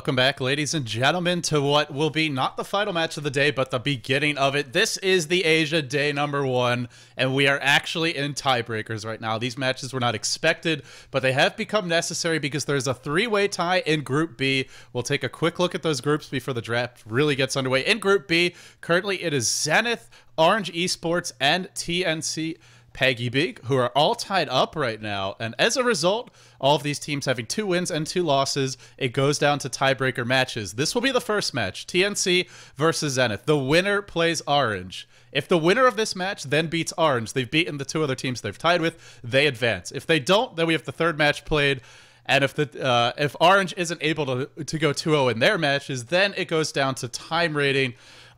Welcome back, ladies and gentlemen, to what will be not the final match of the day, but the beginning of it. This is the Asia day number 1, and we are actually in tiebreakers right now. These matches were not expected, but they have become necessary because there's a three-way tie in Group B. We'll take a quick look at those groups before the draft really gets underway. In Group B, currently it is Zenith, Orange Esports, and TnC Peggy Big, who are all tied up right now. And as a result, all of these teams having 2 wins and 2 losses, it goes down to tiebreaker matches. This will be the first match, TnC versus Zenith. The winner plays Orange. If the winner of this match then beats Orange, they've beaten the 2 other teams they've tied with, they advance. If they don't, then we have the third match played. And if Orange isn't able to go 2-0 in their matches, then it goes down to time rating.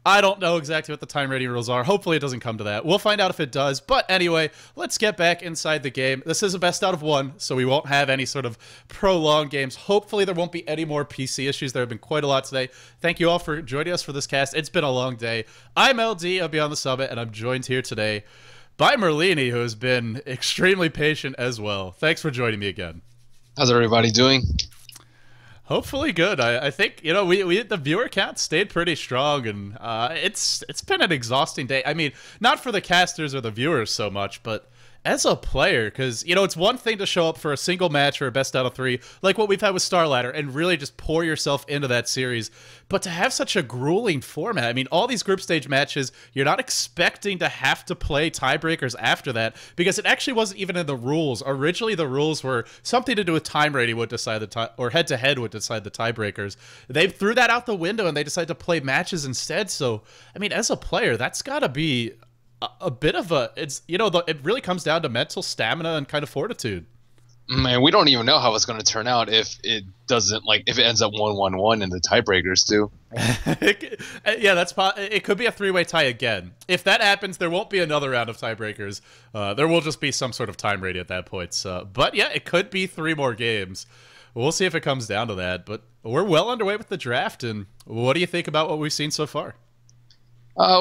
I don't know exactly what the time rating rules are. Hopefully it doesn't come to that. We'll find out if it does. But anyway, let's get back inside the game. This is a best out of 1, so we won't have any sort of prolonged games. Hopefully there won't be any more PC issues. There have been quite a lot today. Thank you all for joining us for this cast. It's been a long day. I'm LD of Beyond the Summit, and I'm joined here today by Merlini, who has been extremely patient as well. Thanks for joining me again. How's everybody doing? Hopefully good. I think, you know, we the viewer count stayed pretty strong, and it's been an exhausting day. I mean, not for the casters or the viewers so much, but as a player, because, you know, it's one thing to show up for a single match or a best out of 3, like what we've had with Star Ladder, and really just pour yourself into that series. But to have such a grueling format, I mean, all these group stage matches, you're not expecting to have to play tiebreakers after that, because it actually wasn't even in the rules. Originally, the rules were something to do with time rating would decide the tie, or head-to-head would decide the tiebreakers. They threw that out the window, and they decided to play matches instead. So, I mean, as a player, that's got to be a bit of a, it's, you know, it really comes down to mental stamina and kind of fortitude. Man, we don't even know how it's going to turn out if it doesn't, like, if it ends up 1-1-1 in the tiebreakers too. Yeah, it could be a 3-way tie again. If that happens, there won't be another round of tiebreakers. There will just be some sort of time rating at that point. So, but yeah, it could be 3 more games. We'll see if it comes down to that. But we're well underway with the draft. And what do you think about what we've seen so far?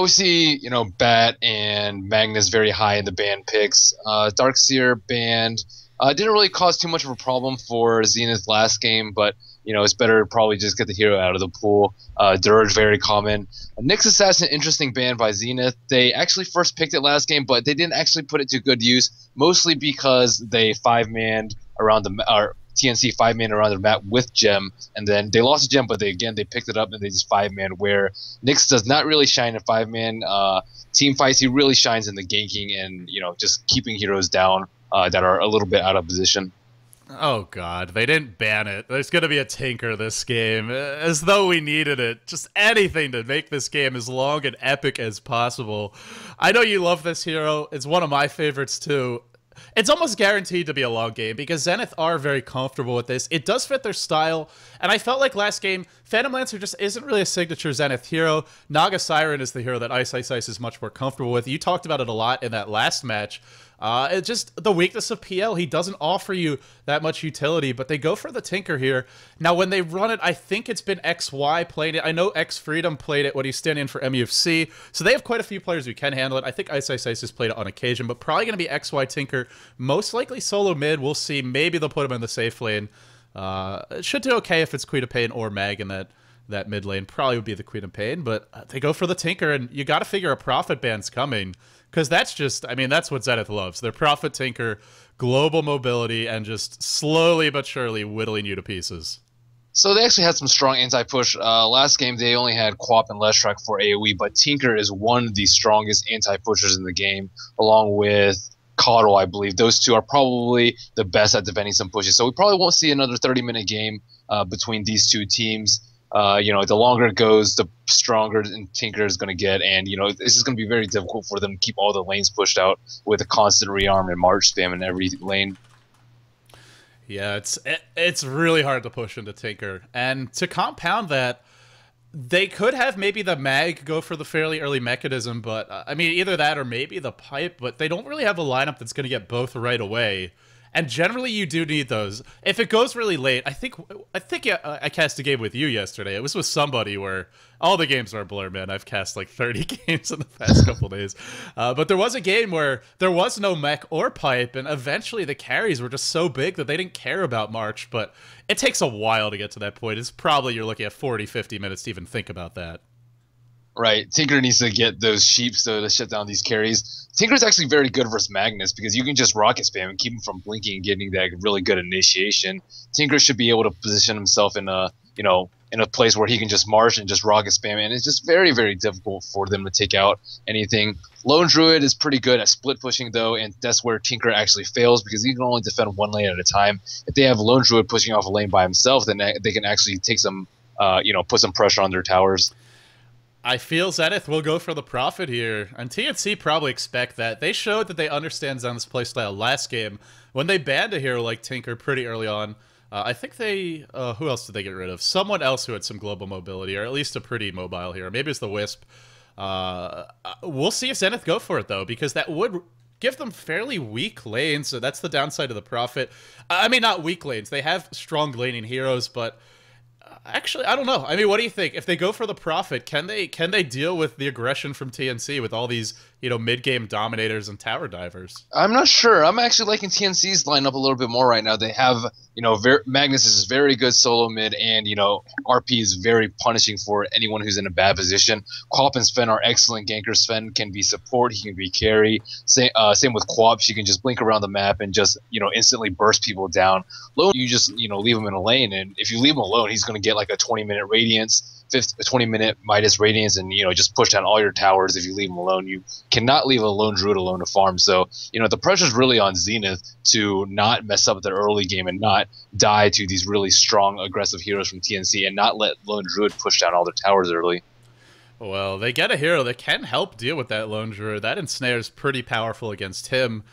We see, you know, Bat and Magnus very high in the ban picks. Darkseer banned. Didn't really cause too much of a problem for Zenith last game, but, you know, it's better to probably just get the hero out of the pool. Dirge, very common. Nyx Assassin, interesting ban by Zenith. They actually first picked it last game, but they didn't actually put it to good use, mostly because they 5-manned around the TnC 5-man around their map with Gem, and then they lost a Gem, but they picked it up and they just 5-man, where Nyx does not really shine in 5-man team fights. He really shines in the ganking and, you know, just keeping heroes down that are a little bit out of position. Oh god, they didn't ban it. There's going to be a tinker this game, as though we needed it. Just anything to make this game as long and epic as possible. I know you love this hero. It's one of my favorites too. It's almost guaranteed to be a long game because Zenith are very comfortable with this. It does fit their style, and I felt like last game, Phantom Lancer just isn't really a signature Zenith hero. Naga Siren is the hero that Ice is much more comfortable with. You talked about it a lot in that last match. It's just the weakness of PL. He doesn't offer you that much utility, but they go for the Tinker here. Now, when they run it, I think it's been XY playing it. I know X Freedom played it when he's standing in for MUFC, so they have quite a few players who can handle it. I think Ice has played it on occasion, but probably going to be XY Tinker. Most likely solo mid. We'll see. Maybe they'll put him in the safe lane. It should do okay if it's Queen of Pain or Mag in that mid lane. Probably would be the Queen of Pain, but they go for the Tinker, and you got to figure a Prophet ban's coming. Because that's just, I mean, that's what Zenith loves. Their Prophet Tinker, global mobility, and just slowly but surely whittling you to pieces. So they actually had some strong anti-push. Last game they only had Quap and Leshrac for AoE, but Tinker is one of the strongest anti-pushers in the game, along with Coddle, I believe. Those two are probably the best at defending some pushes. So we probably won't see another 30-minute game between these two teams. You know, the longer it goes, the stronger Tinker is going to get, and, you know, this is going to be very difficult for them to keep all the lanes pushed out with a constant rearm and March spam in every lane. Yeah, it's really hard to push into Tinker, and to compound that, they could have maybe the Mag go for the fairly early mechanism, but I mean, either that or maybe the Pipe, but they don't really have a lineup that's going to get both right away. And generally, you do need those. If it goes really late, I think yeah, I cast a game with you yesterday. It was with somebody where all the games are a blur, man. I've cast like 30 games in the past couple days. But there was a game where there was no mech or pipe, and eventually the carries were just so big that they didn't care about March. But it takes a while to get to that point. It's probably you're looking at 40, 50 minutes to even think about that. Right. Tinker needs to get those sheep so to shut down these carries. Tinker's actually very good versus Magnus because you can just rocket spam and keep him from blinking and getting that really good initiation. Tinker should be able to position himself in a, you know, in a place where he can just march and just rocket spam, and it's just very, very difficult for them to take out anything. Lone Druid is pretty good at split pushing though, and that's where Tinker actually fails because he can only defend one lane at a time. If they have Lone Druid pushing off a lane by himself, then they can actually take some, you know, put some pressure on their towers. I feel Zenith will go for the profit here, and TnC probably expect that. They showed that they understand Zenith's playstyle last game when they banned a hero like Tinker pretty early on. I think they, who else did they get rid of? Someone else who had some global mobility, or at least a pretty mobile hero. Maybe it's the Wisp. We'll see if Zenith go for it, though, because that would give them fairly weak lanes, so that's the downside of the profit. I mean, not weak lanes. They have strong laning heroes, but actually, I don't know. I mean, what do you think? If they go for the profit, can they deal with the aggression from TnC with all these, you know, mid-game dominators and tower divers? I'm not sure. I'm actually liking TnC's lineup a little bit more right now. They have, you know, Magnus is very good solo mid, and, you know, RP is very punishing for anyone who's in a bad position. Quap and Sven are excellent gankers. Sven can be support, he can be carry. Same with Quap. She can just blink around the map and just, you know, instantly burst people down. Lone, you just, you know, leave him in a lane, and if you leave him alone, he's going to get like a 20-minute radiance. 20-minute Midas Radiance, and, you know, just push down all your towers if you leave them alone. You cannot leave a Lone Druid alone to farm. So, you know, the pressure's really on Zenith to not mess up their early game and not die to these really strong, aggressive heroes from TnC and not let Lone Druid push down all their towers early. Well, they get a hero that can help deal with that Lone Druid. That ensnare is pretty powerful against him.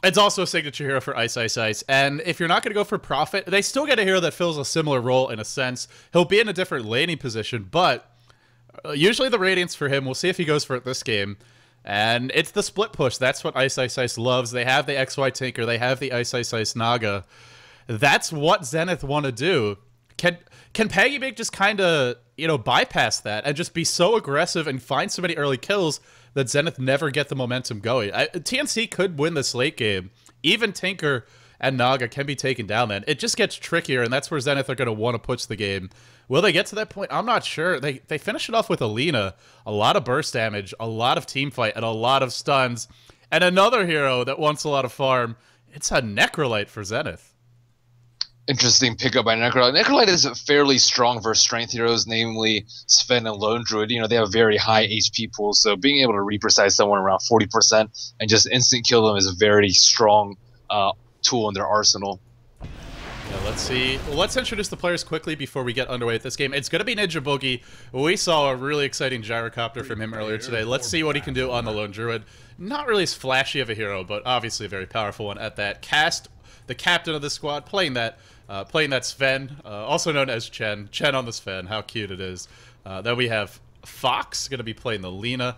It's also a signature hero for Ice Ice Ice, and if you're not going to go for profit, they still get a hero that fills a similar role in a sense. He'll be in a different laning position, but usually the Radiance for him, we'll see if he goes for it this game, and it's the split push. That's what Ice Ice Ice loves. They have the XY Tinker, they have the Ice Ice Ice Naga. That's what Zenith want to do. Can Peggy Big just kind of, you know, bypass that and just be so aggressive and find so many early kills that Zenith never get the momentum going? TnC could win this late game. Even Tinker and Naga can be taken down then. It just gets trickier, and that's where Zenith are going to want to push the game. Will they get to that point? I'm not sure. They finish it off with Alina. A lot of burst damage, a lot of team fight, and a lot of stuns. And another hero that wants a lot of farm. It's a Necrolite for Zenith. Interesting pickup by Necrolite. Necrolite is fairly strong versus strength heroes, namely Sven and Lone Druid. You know, they have very high HP pools, so being able to reprecise someone around 40% and just instant kill them is a very strong tool in their arsenal. Yeah, let's see. Well, let's introduce the players quickly before we get underway with this game. It's going to be Ninja Boogie. We saw a really exciting gyrocopter from him earlier today. Let's see what he can do on the Lone Druid. Not really as flashy of a hero, but obviously a very powerful one at that. Cast, the captain of the squad, playing that Sven, also known as Chen. Chen on the Sven, how cute it is. Then we have Fox, going to be playing the Lina.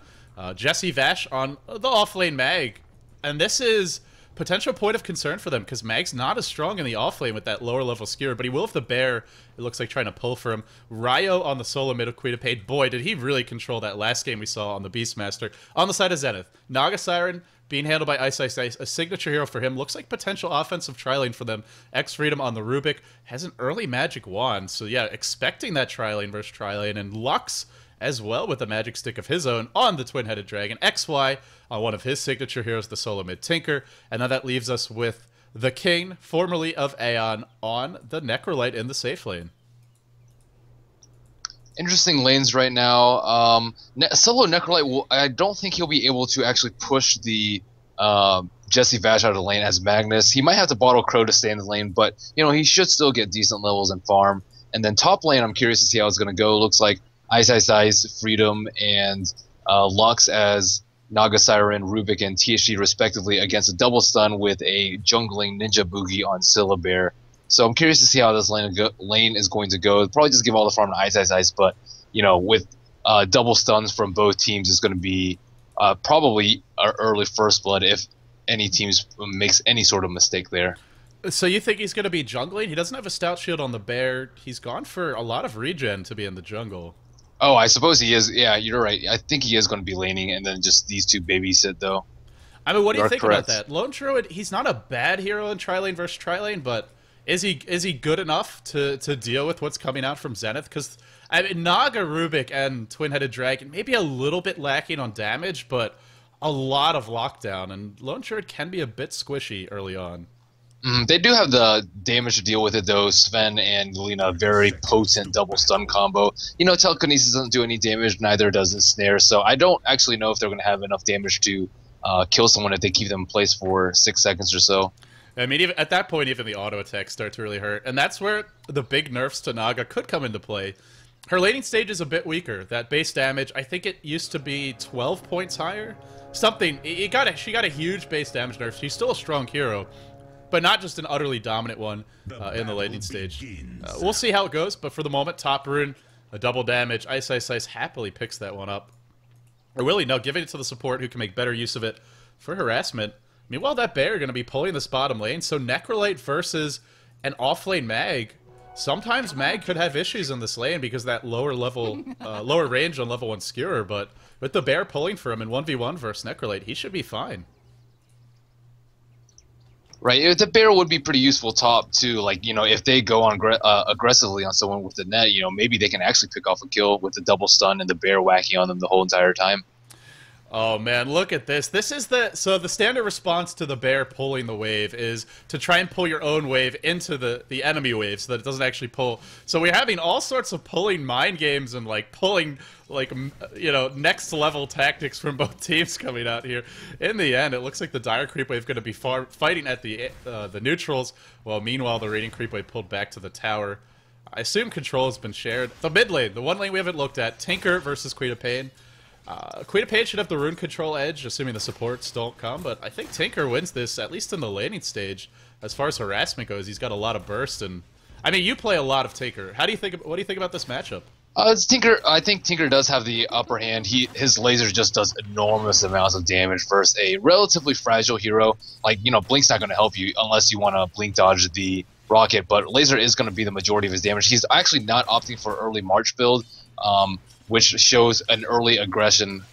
Jesse Vash on the offlane Mag. And this is potential point of concern for them, because Mag's not as strong in the offlane with that lower level skewer, but he will if the bear, it looks like, trying to pull for him. Ryo on the solo mid of Queen of Pain. Boy, did he really control that last game we saw on the Beastmaster. On the side of Zenith, Naga Siren being handled by Ice Ice Ice, a signature hero for him. Looks like potential offensive tri-lane for them. X-Freedom on the Rubik has an early magic wand, so yeah, expecting that tri-lane versus tri-lane. And Lux as well with a magic stick of his own on the twin-headed dragon. XY on one of his signature heroes, the solo mid Tinker. And now that leaves us with the King, formerly of Aeon, on the Necrolite in the safe lane. Interesting lanes right now. Solo Necrolite, I don't think he'll be able to actually push the Jesse Vash out of the lane as Magnus. He might have to bottle Crow to stay in the lane, but, you know, he should still get decent levels and farm. And then top lane, I'm curious to see how it's going to go. Looks like Ice Ice Ice, Freedom, and Lux as Naga Siren, Rubik, and THG respectively against a double stun with a jungling Ninja Boogie on Syllabear. So I'm curious to see how this lane is going to go. Probably just give all the farm to Ice Ice Ice, but, you know, with double stuns from both teams is going to be probably our early first blood if any teams makes any sort of mistake there. So you think he's going to be jungling? He doesn't have a stout shield on the bear. He's gone for a lot of regen to be in the jungle. Oh, I suppose he is. Yeah, you're right. I think he is going to be laning, and then just these two babysit, though. I mean, what do you think about that? Lone Druid, he's not a bad hero in tri-lane versus tri-lane, but is he good enough to deal with what's coming out from Zenith? Because I mean, Naga, Rubik, and Twin-Headed Dragon maybe a little bit lacking on damage, but a lot of lockdown, and Lone Druid can be a bit squishy early on. They do have the damage to deal with it, though. Sven and Lina, very potent double stun combo. You know, telekinesis doesn't do any damage, neither does the snare, so I don't actually know if they're going to have enough damage to kill someone if they keep them in place for 6 seconds or so. I mean, even at that point, even the auto attacks start to really hurt, and that's where the big nerfs to Naga could come into play. Her laning stage is a bit weaker. That base damage, I think it used to be 12 points higher. Something. She got a huge base damage nerf. She's still a strong hero, but not just an utterly dominant one in the laning stage. We'll see how it goes, but for the moment, top rune, a double damage. Ice Ice Ice happily picks that one up. Or really, no, giving it to the support who can make better use of it for harassment. Meanwhile, that bear are going to be pulling this bottom lane, so Necrolite versus an off-lane Mag. Sometimes Mag could have issues in this lane because that lower level, lower range on level 1 Skewer, but with the bear pulling for him in 1v1 versus Necrolite, he should be fine. Right, the bear would be pretty useful top too. Like, you know, if they go on aggressively on someone with the net, you know, maybe they can actually pick off a kill with the double stun and the bear whacking on them the whole entire time. Oh man, look at this. This is the standard response to the bear pulling the wave is to try and pull your own wave into the enemy wave so that it doesn't actually pull. So we're having all sorts of pulling mind games and like pulling like, you know, next level tactics from both teams coming out here. In the end, it looks like the dire creep wave going to be fighting at the neutrals, while meanwhile the raiding creep wave pulled back to the tower. I assume control has been shared. The mid lane, the one lane we haven't looked at, Tinker versus Queen of Pain. Queen of Pain should have the rune control edge, assuming the supports don't come, but I think Tinker wins this, at least in the laning stage. As far as harassment goes, he's got a lot of burst, and I mean, you play a lot of Tinker. What do you think about this matchup? It's Tinker. I think Tinker does have the upper hand. His laser just does enormous amounts of damage versus a relatively fragile hero. Like, you know, Blink's not going to help you unless you want to Blink dodge the rocket, but laser is going to be the majority of his damage. He's actually not opting for early March build, which shows an early aggression,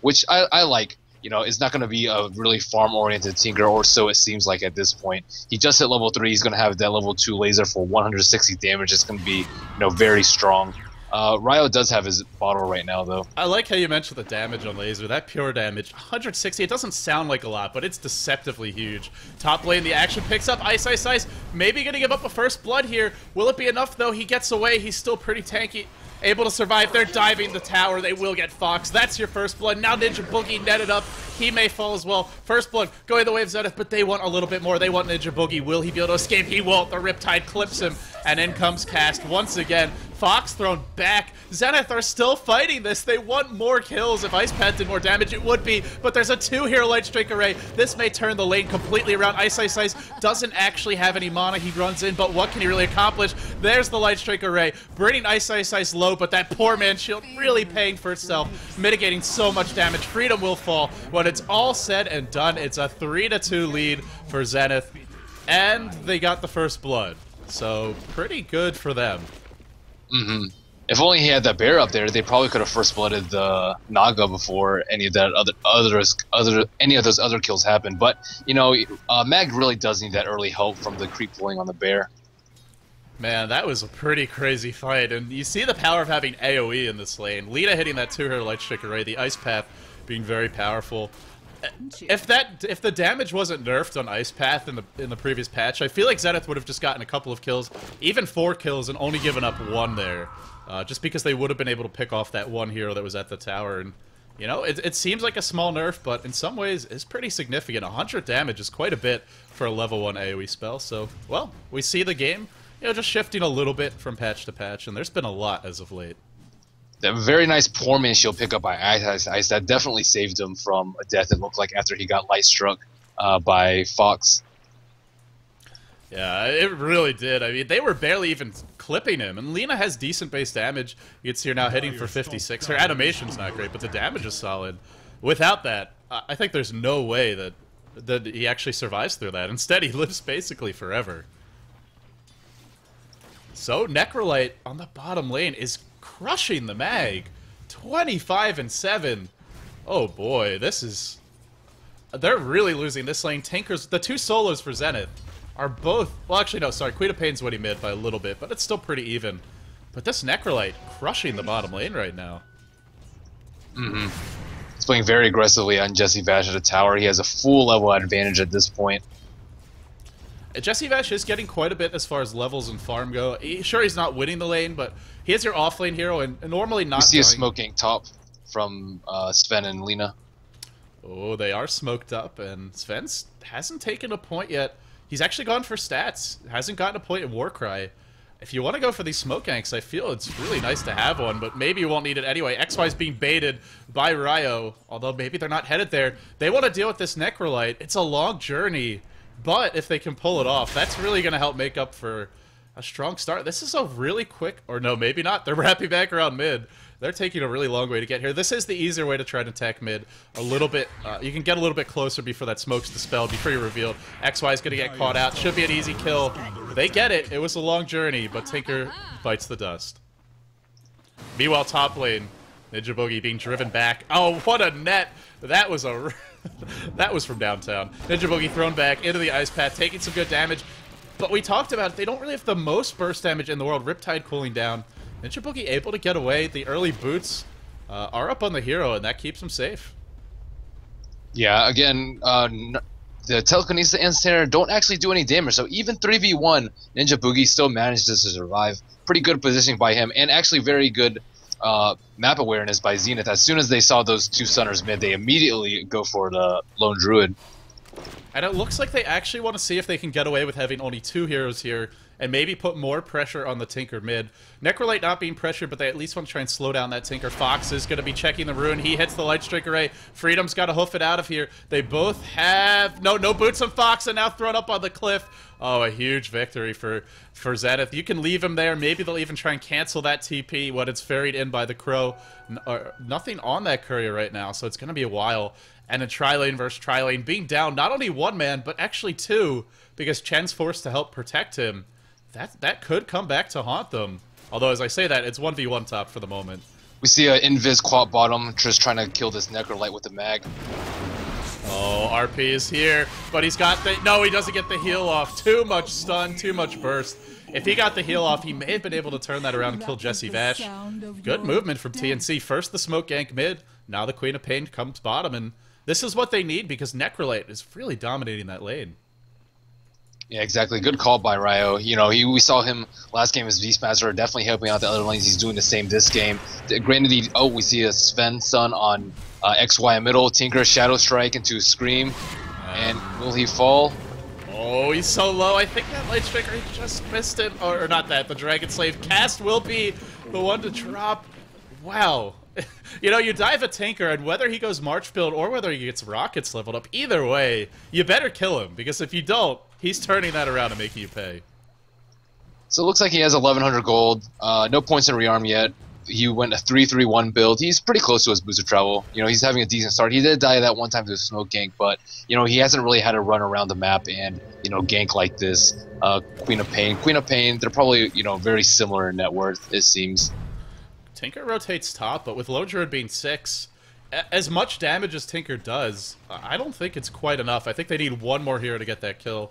which I like. You know, it's not going to be a really farm-oriented Tinker, or so it seems like at this point. He just hit level 3. He's going to have that level 2 laser for 160 damage. It's going to be, you know, very strong. Ryo does have his bottle right now, though. I like how you mentioned the damage on laser. That pure damage, 160, it doesn't sound like a lot, but it's deceptively huge. Top lane, the action picks up. Ice Ice Ice, maybe going to give up a first blood here. Will it be enough, though? He gets away. He's still pretty tanky. Able to survive. They're diving the tower. They will get Fox. That's your first blood. Now Ninja Boogie netted up. He may fall as well. First blood going the way of Zenith, but they want a little bit more. They want Ninja Boogie. Will he be able to escape? He won't. The Riptide clips him, and in comes Cast once again. Fox thrown back. Zenith are still fighting this. They want more kills. If Ice Pet did more damage, it would be, but there's a 2-hero Light Strike array. This may turn the lane completely around. Ice Ice Ice doesn't actually have any mana. He runs in, but what can he really accomplish? There's the Light Strike array, bringing Ice Ice Ice low, but that poor man's shield really paying for itself, mitigating so much damage. Freedom will fall. When it's all said and done, it's a 3-2 lead for Zenith, and they got the first blood. So pretty good for them. If only he had that bear up there, they probably could have first blooded the Naga before any of that any of those other kills happened. But you know, Mag really does need that early help from the creep pulling on the bear. Man, that was a pretty crazy fight, and you see the power of having AoE in this lane. Lita hitting that 2-hero Light Strike array, the Ice Path being very powerful. If the damage wasn't nerfed on Ice Path in the previous patch, I feel like Zenith would have just gotten a couple of kills, even 4 kills, and only given up 1 there, just because they would have been able to pick off that one hero that was at the tower. And you know, it seems like a small nerf, but in some ways it's pretty significant. 100 damage is quite a bit for a level 1 AoE spell. So, well, we see the game, you know, just shifting a little bit from patch to patch, and there's been a lot as of late. That very nice poor man shield pickup by Ice Ice. That definitely saved him from a death, it looked like, after he got light struck by Fox. Yeah, it really did. I mean, they were barely even clipping him, and Lina has decent base damage. You can see her now hitting for 56. Her animation's not great, but the damage is solid. Without that, I think there's no way that that he actually survives through that. Instead, he lives basically forever. So Necrolite on the bottom lane is crushing the mag. 25-7. Oh boy, this is... They're really losing this lane. Tankers, the two solos for Zenith are both... Well, actually, no, sorry. Queen of Pain's what he mid by a little bit, but it's still pretty even. But this Necrolite crushing the bottom lane right now. Mm-hmm. He's playing very aggressively on Jesse Vash at the tower. He has a full level advantage at this point. Jesse Vash is getting quite a bit as far as levels and farm go. Sure, he's not winning the lane, but he is your off-lane hero, and normally not... We see a smoking top from Sven and Lena. Oh, they are smoked up, and Sven hasn't taken a point yet. He's actually gone for stats. Hasn't gotten a point in Warcry. If you want to go for these smoke ganks, I feel it's really nice to have one, but maybe you won't need it anyway. XY's being baited by Ryo, although maybe they're not headed there. They want to deal with this Necrolite. It's a long journey. But if they can pull it off, that's really going to help make up for a strong start. This is a really quick... Or no, maybe not. They're wrapping back around mid. They're taking a really long way to get here. This is the easier way to try to attack mid. A little bit... you can get a little bit closer before that smoke's dispelled, before you're revealed. XY's going to get caught out. Should be an easy kill. They get it. It was a long journey, but Tinker bites the dust. Meanwhile, top lane, Ninja Boogie being driven back. Oh, what a net! That was a... That was from downtown. Ninja Boogie thrown back into the ice path, taking some good damage. But we talked about it. They don't really have the most burst damage in the world. Riptide cooling down. Ninja Boogie able to get away. The early boots are up on the hero, and that keeps him safe. Yeah, again, the telekinesis and Snare don't actually do any damage. So even 3v1, Ninja Boogie still manages to survive. Pretty good positioning by him, and actually very good map awareness by Zenith. As soon as they saw those two Sunners mid, they immediately go for the Lone Druid. And it looks like they actually want to see if they can get away with having only two heroes here and maybe put more pressure on the Tinker mid. Necrolite not being pressured, but they at least want to try and slow down that Tinker. Fox is going to be checking the rune. He hits the Light Strike Array. Freedom's got to hoof it out of here. They both have... No boots on Fox, and now thrown up on the cliff. Oh, a huge victory for Zenith. You can leave him there. Maybe they'll even try and cancel that TP when it's ferried in by the Crow. Nothing on that courier right now, so it's going to be a while. And a tri-lane versus tri-lane being down not only one man, but actually two, because Chen's forced to help protect him. That could come back to haunt them. Although, as I say that, it's 1v1 top for the moment. We see an Invis Quap bottom, just trying to kill this Necrolite with the mag. Oh, RP is here, but he's got the... No, he doesn't get the heal off. Too much stun, too much burst. If he got the heal off, he may have been able to turn that around and kill Jesse Vash. Good movement from TnC. First the smoke gank mid, now the Queen of Pain comes bottom, and this is what they need because Necrolite is really dominating that lane. Yeah, exactly. Good call by Ryo. You know, we saw him last game as Beastmaster, definitely helping out the other lanes. He's doing the same this game. Granted, we see a Sven Sun on XY middle. Tinker Shadow Strike into Scream. And will he fall? Oh, he's so low. I think that Light Striker just missed it. Or not that, the Dragon Slave. Cast will be the one to drop. Wow. You know, you dive a Tinker, and whether he goes March build or whether he gets Rockets leveled up, either way, you better kill him. Because if you don't, he's turning that around and making you pay. So it looks like he has 1,100 gold. No points in rearm yet. He went a 3-3-1 build. He's pretty close to his booster travel. You know, he's having a decent start. He did die that one time to a smoke gank, but, you know, he hasn't really had to run around the map and, you know, gank like this. Queen of Pain, they're probably, you know, very similar in net worth, it seems. Tinker rotates top, but with Lone Druid being 6, as much damage as Tinker does, I don't think it's quite enough. I think they need one more hero to get that kill.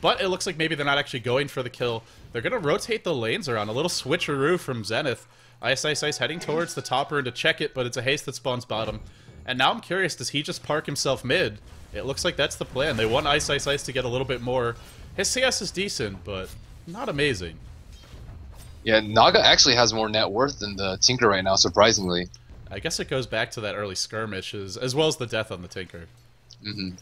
But it looks like maybe they're not actually going for the kill. They're going to rotate the lanes around. A little switcheroo from Zenith. Ice heading towards the top rune to check it, but it's a haste that spawns bottom. And now I'm curious, does he just park himself mid? It looks like that's the plan. They want Ice to get a little bit more. His CS is decent, but not amazing. Yeah, Naga actually has more net worth than the Tinker right now, surprisingly. I guess it goes back to that early skirmishes, as well as the death on the Tinker. Mm-hmm.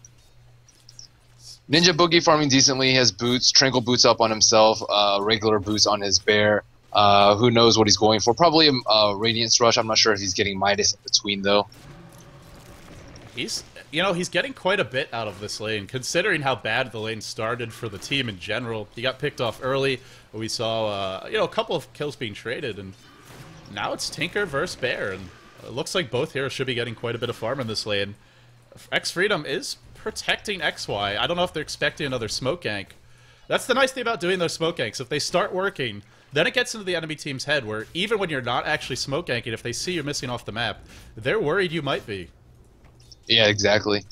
Ninja Boogie farming decently, has boots, Tranquil boots up on himself, regular boots on his bear. Who knows what he's going for? Probably a Radiance Rush. I'm not sure if he's getting Midas in between, though. He's getting quite a bit out of this lane, considering how bad the lane started for the team in general. He got picked off early. We saw, a couple of kills being traded, and now it's Tinker versus Bear, and it looks like both heroes should be getting quite a bit of farm in this lane. X-Freedom is protecting XY. I don't know if they're expecting another smoke gank. That's the nice thing about doing those smoke ganks. If they start working, then it gets into the enemy team's head where even when you're not actually smoke ganking, if they see you're missing off the map, they're worried you might be. Yeah, exactly.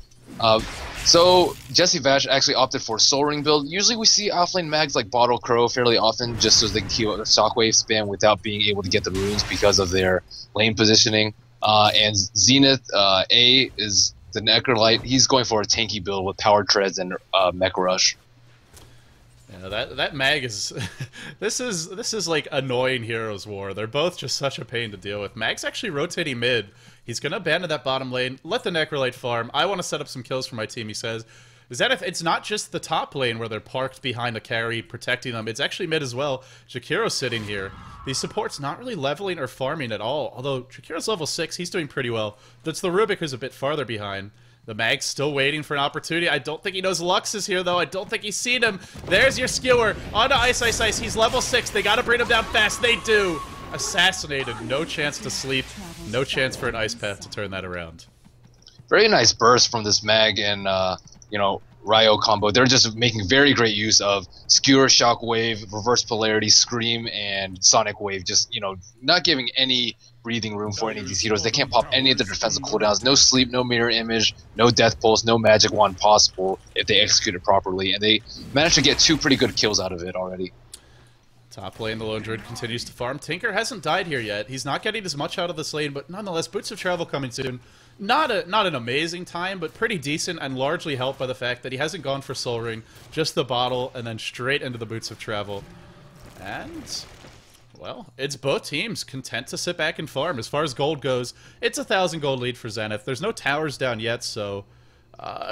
So Jesse Vash actually opted for Soul Ring build. Usually we see offlane mags like Bottle Crow fairly often just so they can keep a Shockwave spam without being able to get the runes because of their lane positioning. And Zenith A is the Necrolite. He's going for a tanky build with Power Treads and Mech Rush. Yeah, that mag is this is like annoying Heroes War. They're both just such a pain to deal with. Mag's actually rotating mid. He's gonna abandon that bottom lane, let the Necrolite farm. I want to set up some kills for my team, he says. Zenith, it's not just the top lane where they're parked behind a carry protecting them. It's actually mid as well. Jakiro's sitting here. The support's not really leveling or farming at all. Although Jakiro's level 6, he's doing pretty well. That's the Rubik who's a bit farther behind. The Mag's still waiting for an opportunity. I don't think he knows Lux is here, though. I don't think he's seen him. There's your skewer. Onto Ice, Ice, Ice. He's level 6. They gotta bring him down fast. They do. Assassinated. No chance to sleep. No chance for an Ice Path to turn that around. Very nice burst from this Mag and, you know, Ryo combo. They're just making very great use of Skewer, Shockwave, Reverse Polarity, Scream, and Sonic Wave. Just, you know, not giving any breathing room for any of these heroes. They can't pop any of the defensive cooldowns. No sleep, no mirror image, no death pulse, no magic wand possible if they execute it properly. And they managed to get 2 pretty good kills out of it already. Top lane, the Lone Druid continues to farm. Tinker hasn't died here yet. He's not getting as much out of this lane, but nonetheless, Boots of Travel coming soon. Not an amazing time, but pretty decent, and largely helped by the fact that he hasn't gone for Soul Ring, just the bottle, and then straight into the Boots of Travel. And, well, it's both teams content to sit back and farm. As far as gold goes, it's a 1,000 gold lead for Zenith. There's no towers down yet, so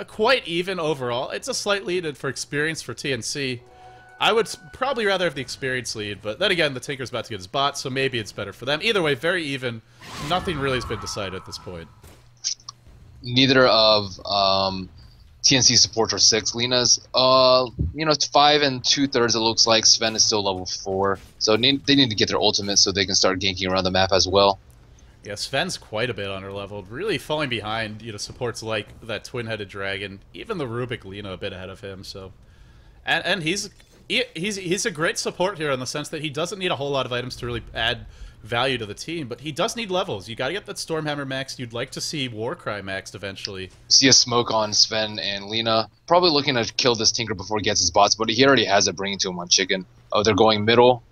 quite even overall. It's a slight lead for experience for TnC. I would probably rather have the experience lead, but then again, the Tinker's about to get his bot, so maybe it's better for them. Either way, very even. Nothing really has been decided at this point. Neither of TnC supports are 6. Lena's, you know, it's 5 2/3 it looks like. Sven is still level 4. So they need to get their ultimate so they can start ganking around the map as well. Yeah, Sven's quite a bit underleveled, really falling behind, you know, supports like that twin-headed dragon, even the Rubik Lena a bit ahead of him, so... And he's a great support here in the sense that he doesn't need a whole lot of items to really add value to the team, but he does need levels. You gotta get that Stormhammer maxed. You'd like to see Warcry maxed eventually. See a smoke on Sven and Lena. Probably looking to kill this Tinker before he gets his bots, but he already has it bringing to him on Chicken. Oh, they're going middle.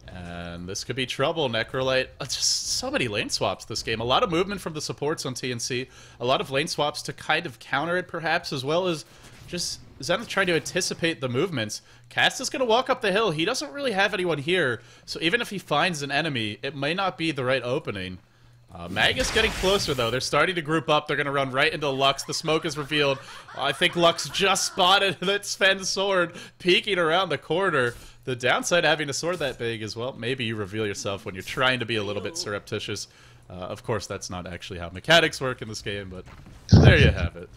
And this could be trouble. Necrolite. Just so many lane swaps this game. A lot of movement from the supports on TnC. A lot of lane swaps to kind of counter it, perhaps, as well as just Zenith trying to anticipate the movements. Cast is going to walk up the hill. He doesn't really have anyone here, so even if he finds an enemy, it may not be the right opening. Mag is getting closer, though. They're starting to group up. They're going to run right into Lux. The smoke is revealed. I think Lux just spotted that Sven's sword peeking around the corner. The downside of having a sword that big is, well, maybe you reveal yourself when you're trying to be a little bit surreptitious. Of course, that's not actually how mechanics work in this game, but there you have it.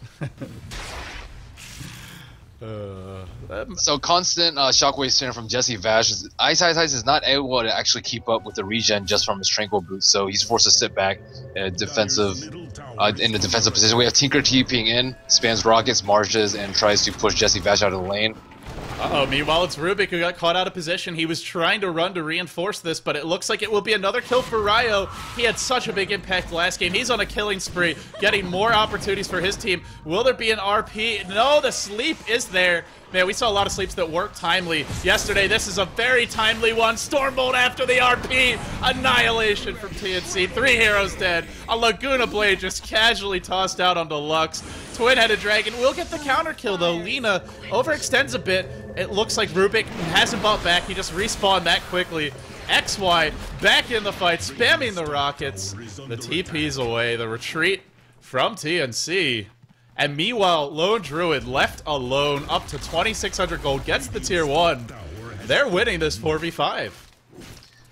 So constant shockwave spinner from Jesse Vash. Ice is not able to actually keep up with the regen just from his tranquil boots, so he's forced to sit back in a defensive position. We have Tinker TPing in, spams rockets, marches, and tries to push Jesse Vash out of the lane. Uh-oh, meanwhile it's Rubik who got caught out of position. He was trying to run to reinforce this, but it looks like it will be another kill for Ryo. He had such a big impact last game. He's on a killing spree, getting more opportunities for his team. Will there be an RP? No, the sleep is there. Man, we saw a lot of sleeps that weren't timely yesterday. This is a very timely one. Stormbolt after the RP. Annihilation from TnC. 3 heroes dead. A Laguna Blade just casually tossed out onto Lux. Twin-headed dragon will get the counter kill, though. Lena overextends a bit. It looks like Rubik hasn't bought back. He just respawned that quickly. XY back in the fight, spamming the rockets. The TP's away. The retreat from TnC. And meanwhile, Lone Druid left alone up to 2,600 gold, gets the tier 1. They're winning this 4v5.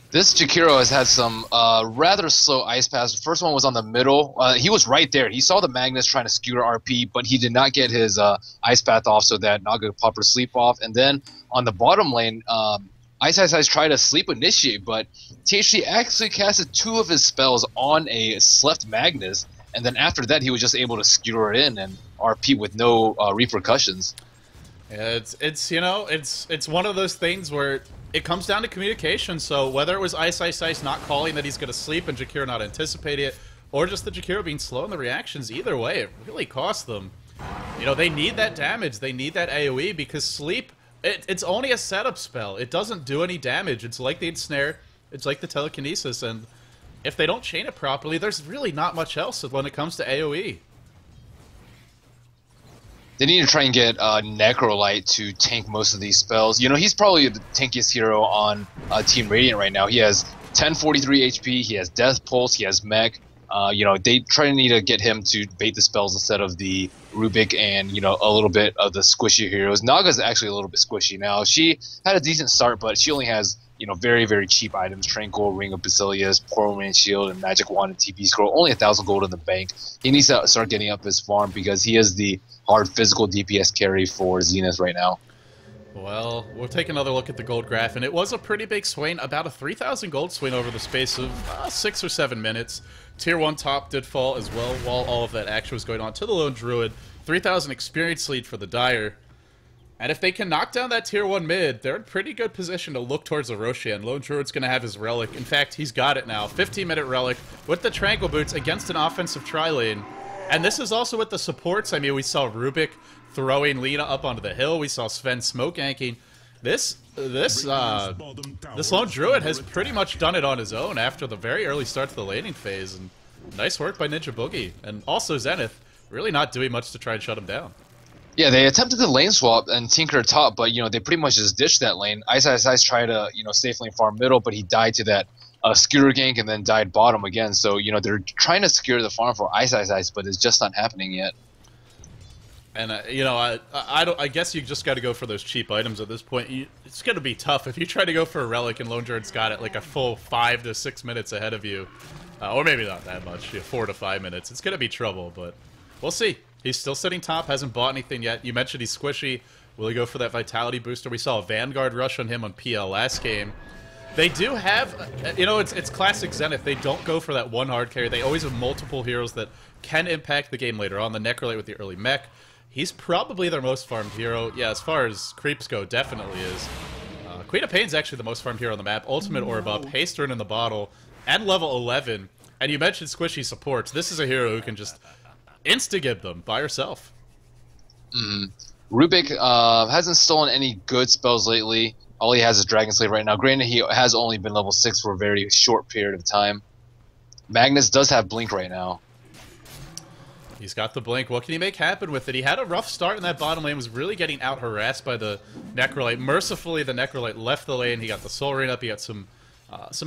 This Jakiro has had some rather slow ice pass. The first one was on the middle. He was right there. He saw the Magnus trying to skewer RP, but he did not get his ice path off so that Naga could pop her sleep off. And then on the bottom lane, Ice tried to sleep initiate, but THC actually casted 2 of his spells on a Slept Magnus. and then after that he was just able to skewer it in and RP with no repercussions. Yeah, it's you know, it's one of those things where it comes down to communication. So whether it was Ice not calling that he's going to sleep and Jakiro not anticipating it, or just the Jakiro being slow in the reactions, either way, it really cost them. You know, they need that damage. They need that AoE because sleep, it's only a setup spell. It doesn't do any damage. It's like the ensnare. It's like the telekinesis. And if they don't chain it properly, there's really not much else when it comes to AoE. They need to try and get Necrolite to tank most of these spells. You know, he's probably the tankiest hero on Team Radiant right now. He has 1043 HP, he has Death Pulse, he has Mech. You know, they need to get him to bait the spells instead of the Rubik and, you know, a little bit of the squishy heroes. Naga's actually a little bit squishy now. She had a decent start, but she only has, you know, very, very cheap items. Tranquil, Ring of Basilius, Poor Man's Shield, and Magic Wand and TP Scroll. Only 1,000 gold in the bank. He needs to start getting up his farm because he is the hard physical DPS carry for Zenith right now. Well, we'll take another look at the gold graph, and it was a pretty big swing, about a 3,000 gold swing over the space of 6 or 7 minutes. Tier 1 top did fall as well while all of that action was going on to the Lone Druid. 3,000 experience lead for the Dire. And if they can knock down that Tier 1 mid, they're in pretty good position to look towards the Roshan. Lone Druid's going to have his Relic. In fact, he's got it now. 15-minute Relic with the Tranquil Boots against an offensive tri-lane. And this is also with the supports. I mean, we saw Rubik throwing Lina up onto the hill. We saw Sven smoke ganking. This Lone Druid has pretty much done it on his own after the very early start to the laning phase. And nice work by Ninja Boogie. And also Zenith, really not doing much to try and shut him down. Yeah, they attempted the lane swap and Tinker top, but, you know, they pretty much just ditched that lane. Ice tried to, you know, safe lane farm middle, but he died to that skewer gank and then died bottom again. So, you know, they're trying to secure the farm for Ice, but it's just not happening yet. And, you know, I guess you just got to go for those cheap items at this point. It's going to be tough. If you try to go for a Relic and Lone Druid's got it like a full 5 to 6 minutes ahead of you, or maybe not that much, 4 to 5 minutes, it's going to be trouble, but we'll see. He's still sitting top, hasn't bought anything yet. You mentioned he's squishy. Will he go for that Vitality booster? We saw a Vanguard rush on him on PL last game. They do have, you know, it's classic Zenith. They don't go for that one hard carry. They always have multiple heroes that can impact the game later on. The Necrolite with the early mech. He's probably their most farmed hero. Yeah, as far as creeps go, definitely is. Queen of Pain's actually the most farmed hero on the map. Ultimate Orb up, Haste Turn in the bottle, and level 11. And you mentioned squishy supports. This is a hero who can just insta-gib them by herself. Rubik hasn't stolen any good spells lately. All he has is Dragon Slave right now. Granted, he has only been level 6 for a very short period of time. Magnus does have Blink right now. He's got the Blink. What can he make happen with it? He had a rough start in that bottom lane, was really getting out-harassed by the Necrolite. Mercifully, the Necrolite left the lane. He got the Soul Rain up. He got some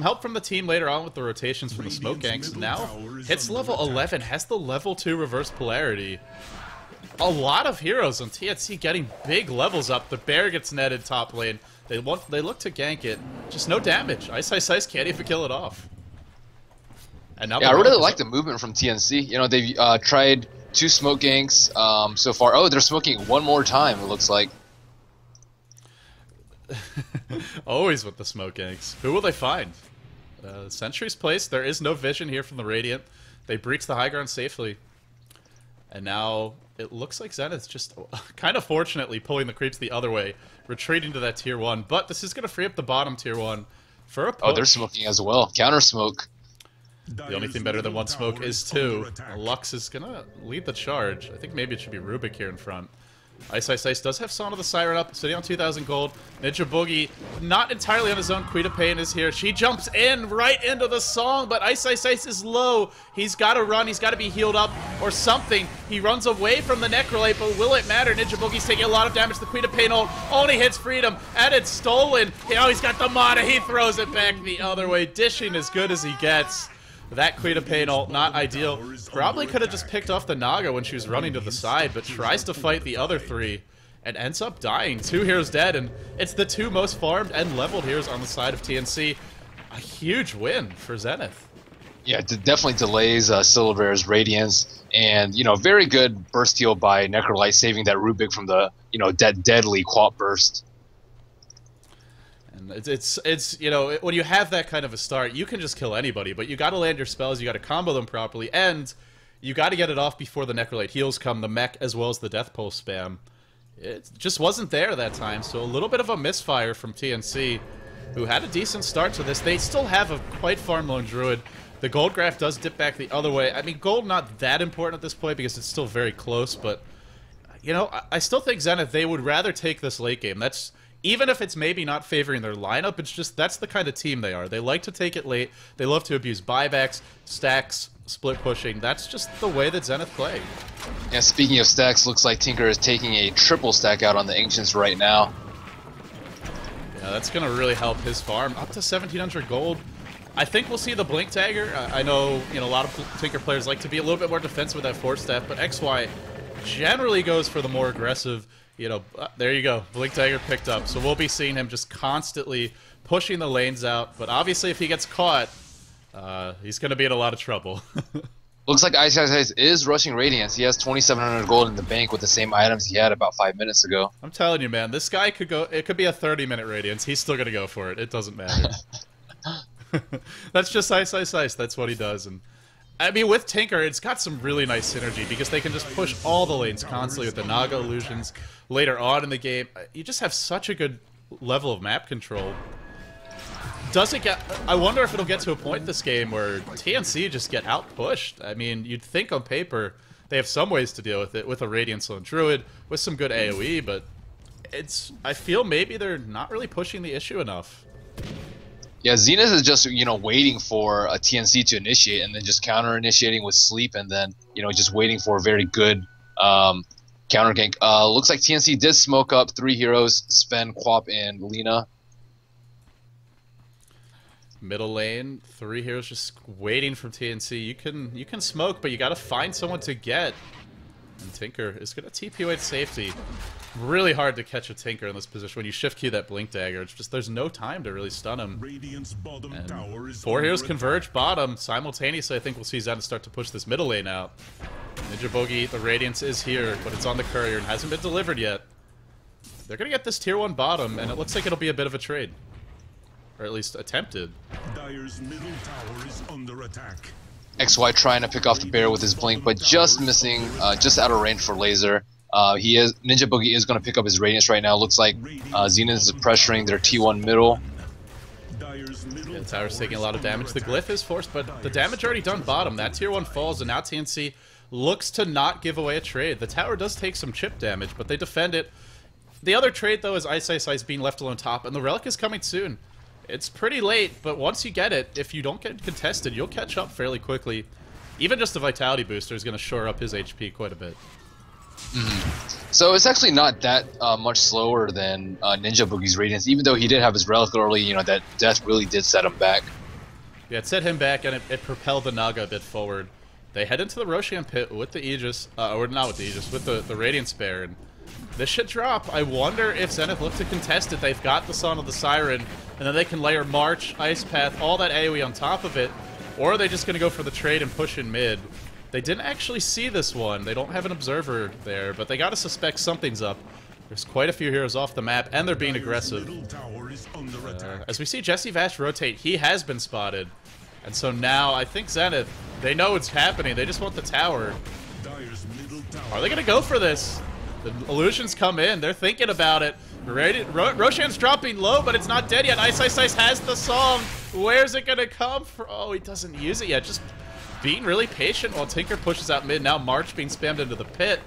help from the team later on with the rotations from the smoke ganks. Now hits level 11, has the level 2 reverse polarity. A lot of heroes on TnC getting big levels up. The Bear gets netted top lane. They look to gank it. Just no damage. Ice can't even kill it off. And now yeah, I really like the movement from TnC. You know, they've tried 2 smoke ganks so far. Oh, they're smoking one more time, it looks like. Always with the smoke ganks. Who will they find? Sentry's placed. There is no vision here from the Radiant. They breach the high ground safely. And now it looks like Zenith's just kind of fortunately pulling the creeps the other way, retreating to that tier 1. But this is going to free up the bottom tier 1 for a push. Oh, they're smoking as well. Counter smoke. The only thing better than 1 smoke is 2. Lux is going to lead the charge. I think maybe it should be Rubik here in front. Ice does have Song of the Siren up, sitting on 2,000 gold. Ninja Boogie, not entirely on his own. Queen of Pain is here. She jumps in right into the song, but Ice is low. He's got to run. He's got to be healed up or something. He runs away from the Necrolite, but will it matter? Ninja Boogie's taking a lot of damage. The Queen of Pain ult only hits Freedom, and it's stolen. You know, he's got the mana. He throws it back the other way, dishing as good as he gets. That Queen of Pain ult, not ideal. Probably could have just picked off the Naga when she was running to the side, but tries to fight the other 3 and ends up dying. 2 heroes dead, and it's the 2 most farmed and leveled heroes on the side of TnC. A huge win for Zenith. Yeah, it definitely delays Silver's Radiance, and, you know, very good burst heal by Necrolite, saving that Rubik from the, you know, deadly Quap burst. And it's you know, when you have that kind of a start, you can just kill anybody, but you got to land your spells, you got to combo them properly, and you got to get it off before the Necrolate heals come, the mech as well as the Death Pulse spam. It just wasn't there that time, so a little bit of a misfire from TnC, who had a decent start to this. They still have a quite farm lone Druid. The gold graph does dip back the other way. I mean, gold not that important at this point because it's still very close, but, you know, I still think Zenith, they would rather take this late game. That's, even if it's maybe not favoring their lineup, it's just, that's the kind of team they are. They like to take it late. They love to abuse buybacks, stacks, split pushing. That's just the way that Zenith play. Yeah, speaking of stacks, looks like Tinker is taking a triple stack out on the Ancients right now. Yeah, that's going to really help his farm. Up to 1,700 gold. I think we'll see the Blink Dagger. I know, you know, a lot of Tinker players like to be a little bit more defensive with that 4-step, but XY generally goes for the more aggressive, you know, there you go. Blink Dagger picked up. So we'll be seeing him just constantly pushing the lanes out, but obviously if he gets caught, he's going to be in a lot of trouble. Looks like Ice is rushing Radiance. He has 2,700 gold in the bank with the same items he had about 5 minutes ago. I'm telling you, man, this guy could go, it could be a 30-minute Radiance. He's still going to go for it. It doesn't matter. That's just Ice. That's what he does. And I mean, with Tinker, it's got some really nice synergy because they can just push all the lanes constantly with the Naga illusions later on in the game. You just have such a good level of map control. Does it get... I wonder if it'll get to a point this game where TnC just get out-pushed. I mean, you'd think on paper they have some ways to deal with it, with a Radiance Lone Druid, with some good AoE, but it's... I feel maybe they're not really pushing the issue enough. Yeah, Zenith is just, you know, waiting for a TnC to initiate and then just counter-initiating with Sleep and then, you know, just waiting for a very good counter gank. Looks like TnC did smoke up 3 heroes, Sven, Quap, and Lina. Middle lane, 3 heroes just waiting from TnC. You can smoke, but you got to find someone to get. And Tinker is going to TP away to safety. Really hard to catch a Tinker in this position when you shift Q that Blink Dagger. It's just there's no time to really stun him. And 4 heroes converge bottom simultaneously. I think we'll see Zenith start to push this middle lane out. Ninja Boogie, the Radiance is here, but it's on the courier and hasn't been delivered yet. They're going to get this tier 1 bottom, and it looks like it'll be a bit of a trade. Or at least attempted. Dire's middle tower is under attack. XY trying to pick off the bear with his blink, but just missing, just out of range for laser. Ninja Boogie is going to pick up his Radiance right now. Looks like Zenith is pressuring their T1 middle. Yeah, the tower's taking a lot of damage. The Glyph is forced, but the damage already done bottom. That tier 1 falls, and now TnC looks to not give away a trade. The tower does take some chip damage, but they defend it. The other trade, though, is Ice being left alone top, and the Relic is coming soon. It's pretty late, but once you get it, if you don't get contested, you'll catch up fairly quickly. Even just a Vitality booster is going to shore up his HP quite a bit. So it's actually not that much slower than Ninja Boogie's Radiance, even though he did have his Relic early. You know, that death really did set him back. Yeah, it set him back, and it propelled the Naga a bit forward. They head into the Roshan pit with the Aegis, or not with the Aegis, with the Radiance Bear, and this should drop. I wonder if Zenith look to contest it. They've got the Son of the Siren, and then they can layer March, Ice Path, all that AoE on top of it, or are they just going to go for the trade and push in mid? They didn't actually see this one. They don't have an observer there, but they got to suspect something's up. There's quite a few heroes off the map, and they're being aggressive. As we see Jesse Vash rotate, he has been spotted. And so now, I think Zenith, they know what's happening. They just want the tower. Are they going to go for this? The illusions come in. They're thinking about it. Roshan's dropping low, but it's not dead yet. Ice has the song. Where's it going to come from? Oh, he doesn't use it yet. Just being really patient while Tinker pushes out mid. Now March being spammed into the pit.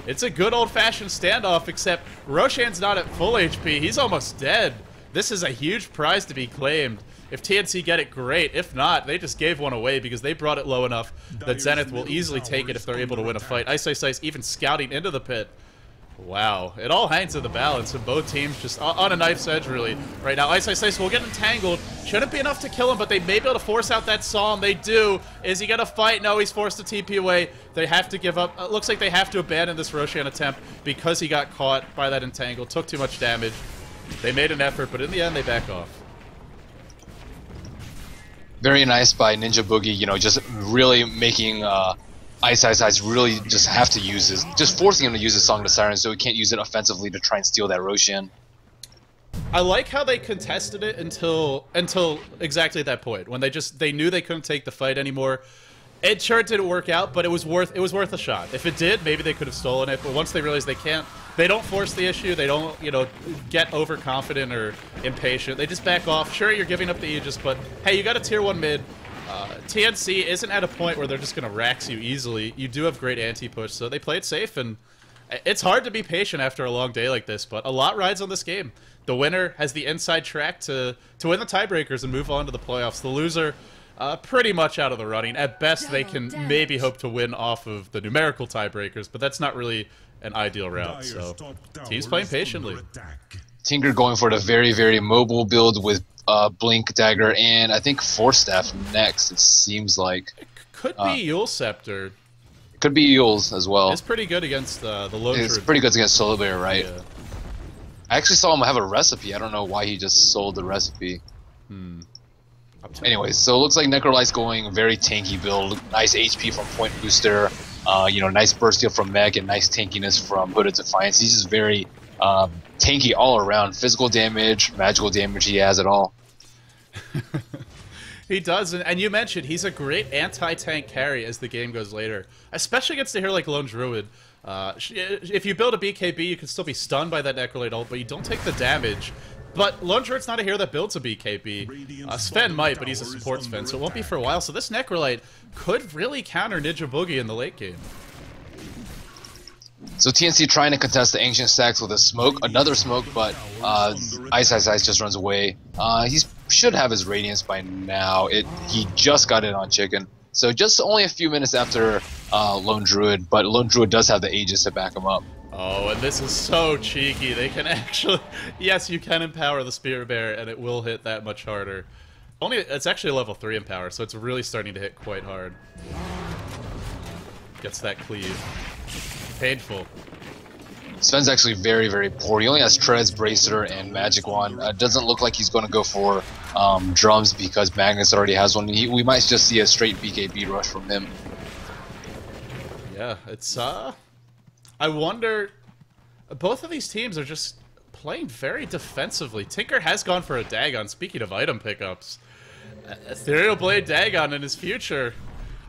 It's a good old-fashioned standoff, except Roshan's not at full HP. He's almost dead. This is a huge prize to be claimed. If TnC get it, great. If not, they just gave one away because they brought it low enough that Zenith will easily take it if they're able to win a fight. Ice even scouting into the pit. Wow, it all hangs in the balance, and both teams just on a knife's edge, really, right now. Ice will get entangled. Shouldn't be enough to kill him, but they may be able to force out that Psalm. They do. Is he going to fight? No, he's forced to TP away. They have to give up. It looks like they have to abandon this Roshan attempt because he got caught by that entangle. Took too much damage. They made an effort, but in the end, they back off. Very nice by Ninja Boogie, you know, just really making Ice really just have to use his, just forcing him to use his Song of the Siren so he can't use it offensively to try and steal that Roshan. I like how they contested it until exactly that point when they knew they couldn't take the fight anymore. It sure didn't work out, but it was worth a shot. If it did, maybe they could have stolen it. But once they realize they can't, they don't force the issue. They don't, you know, get overconfident or impatient. They just back off. Sure, you're giving up the Aegis, but hey, you got a tier 1 mid. TnC isn't at a point where they're just going to rax you easily. You do have great anti-push, so they play it safe, and it's hard to be patient after a long day like this, but a lot rides on this game. The winner has the inside track to win the tiebreakers and move on to the playoffs. The loser, pretty much out of the running. At best, they can maybe hope to win off of the numerical tiebreakers, but that's not really an ideal route, so team's playing patiently. Tinker going for the very, very mobile build with Blink Dagger and I think Force Staff next, it seems like. It could be Yule Scepter. It could be Yule's as well. It's pretty good against the low. It's pretty good against Solar Bear, right? Yeah. I actually saw him have a recipe. I don't know why he just sold the recipe. Anyways, so it looks like Necrolight's going very tanky build. Nice HP from Point Booster. You know, nice burst steal from Meg and nice tankiness from Hooded Defiance. He's just very tanky all around. Physical damage, magical damage, he has it all. He does, and you mentioned he's a great anti-tank carry as the game goes later, especially against a hero like Lone Druid. If you build a BKB, you can still be stunned by that Necrolite ult, but you don't take the damage. But Lone Druid's not a hero that builds a BKB. Sven might, but he's a support Sven, so it won't be for a while. So this Necrolite could really counter Ninja Boogie in the late game. So TnC trying to contest the Ancient Stacks with a smoke, another smoke, but Ice just runs away. He should have his Radiance by now. He just got it on Chicken. So just only a few minutes after Lone Druid, but Lone Druid does have the Aegis to back him up. Oh, and this is so cheeky. They can actually... Yes, you can empower the Spirit Bear, and it will hit that much harder. It's actually a level 3 empower, so it's really starting to hit quite hard. Gets that cleave. Painful. Sven's actually very, very poor. He only has Treads, Bracer, and Magic Wand. Doesn't look like he's going to go for drums because Magnus already has one. We might just see a straight BKB rush from him. Yeah, it's... I wonder... Both of these teams are just playing very defensively. Tinker has gone for a Dagon, speaking of item pickups. Ethereal Blade Dagon in his future.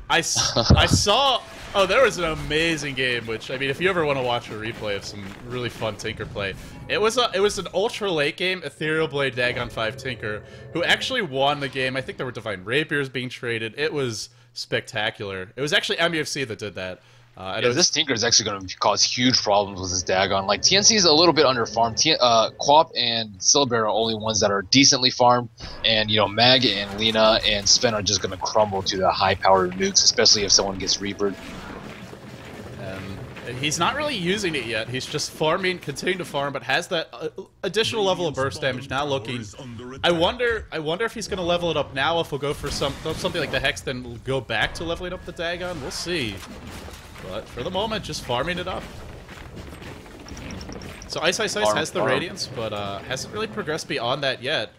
I saw... Oh, there was an amazing game, which, I mean, if you ever want to watch a replay of some really fun Tinker play, it was an ultra late game, Ethereal Blade Dagon 5 Tinker, who actually won the game. I think there were Divine Rapiers being traded. It was spectacular. It was actually MUFC that did that. Yeah, this Tinker is actually going to cause huge problems with his Dagon. Like, TnC is a little bit underfarmed. Quap and Silver are only ones that are decently farmed. And, you know, Mag and Lena and Sven are just going to crumble to the high-powered nukes, especially if someone gets Reapered. He's not really using it yet. He's just farming, continuing to farm, but has that additional level of burst damage now looking... I wonder if he's going to level it up now, if we'll go for something like the Hex, then go back to leveling up the Dagon. We'll see. But for the moment, just farming it up. So Ice has the Radiance, but hasn't really progressed beyond that yet.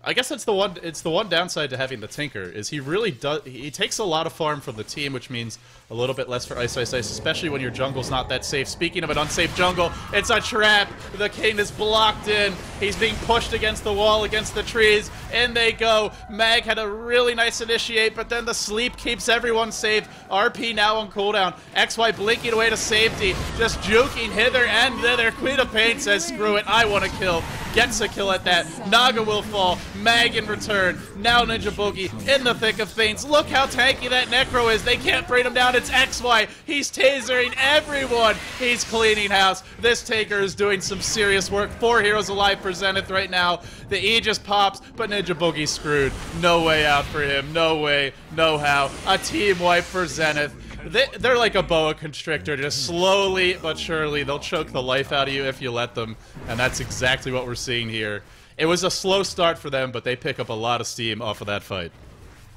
I guess it's the one downside to having the Tinker, is he really does... He takes a lot of farm from the team, which means a little bit less for Ice, especially when your jungle's not that safe. Speaking of an unsafe jungle, it's a trap! The King is blocked in! He's being pushed against the wall, against the trees, in they go! Mag had a really nice initiate, but then the sleep keeps everyone safe. RP now on cooldown. XY blinking away to safety, just juking hither and thither. Queen of Pain says, screw it, I want to kill. Gets a kill at that. Naga will fall. Mag in return. Now Ninja Boogie in the thick of things. Look how tanky that Necro is. They can't bring him down. It's XY. He's tasering everyone. He's cleaning house. This Taker is doing some serious work. 4 heroes alive for Zenith right now. The Aegis pops, but Ninja Boogie's screwed. No way out for him. No way. No how. A team wipe for Zenith. They're like a boa constrictor, just slowly but surely they'll choke the life out of you if you let them, and that's exactly what we're seeing here. It was a slow start for them, but they pick up a lot of steam off of that fight.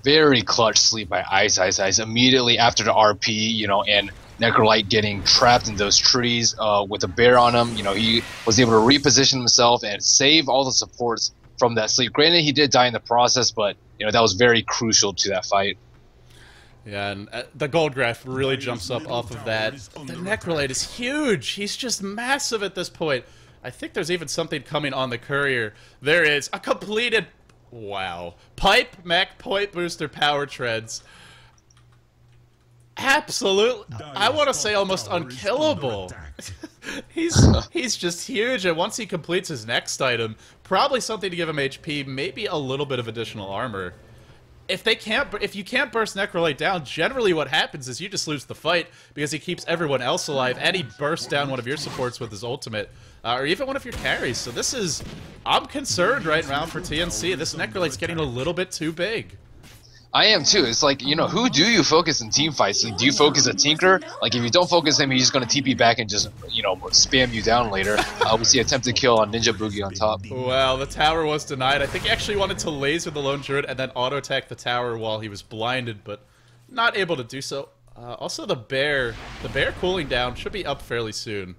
Very clutch sleep by Ice immediately after the RP, you know, and Necrolite getting trapped in those trees with a bear on him. You know, he was able to reposition himself and save all the supports from that sleep. Granted, he did die in the process, but, you know, that was very crucial to that fight. Yeah, and the gold graph really jumps up off of that. The Necrolite is huge. He's just massive at this point. I think there's even something coming on the courier. There is a completed... Wow. Pipe, Mech, Point Booster, Power Treads. Absolutely. I want to say almost unkillable. He's just huge, and once he completes his next item, probably something to give him HP, maybe a little bit of additional armor. If you can't burst Necrolite down, generally what happens is you just lose the fight because he keeps everyone else alive, and he bursts down one of your supports with his ultimate, or even one of your carries. So this is, I'm concerned right now for TnC. This Necrolite's getting a little bit too big. I am too. It's like, you know, who do you focus in team fights? Do you focus a Tinker? Like, if you don't focus him, he's just going to TP back and just, you know, spam you down later. We see attempted kill on Ninja Boogie on top. Well, the tower was denied. I think he actually wanted to laser the Lone Druid and then auto-attack the tower while he was blinded, but not able to do so. Also, the bear cooling down should be up fairly soon.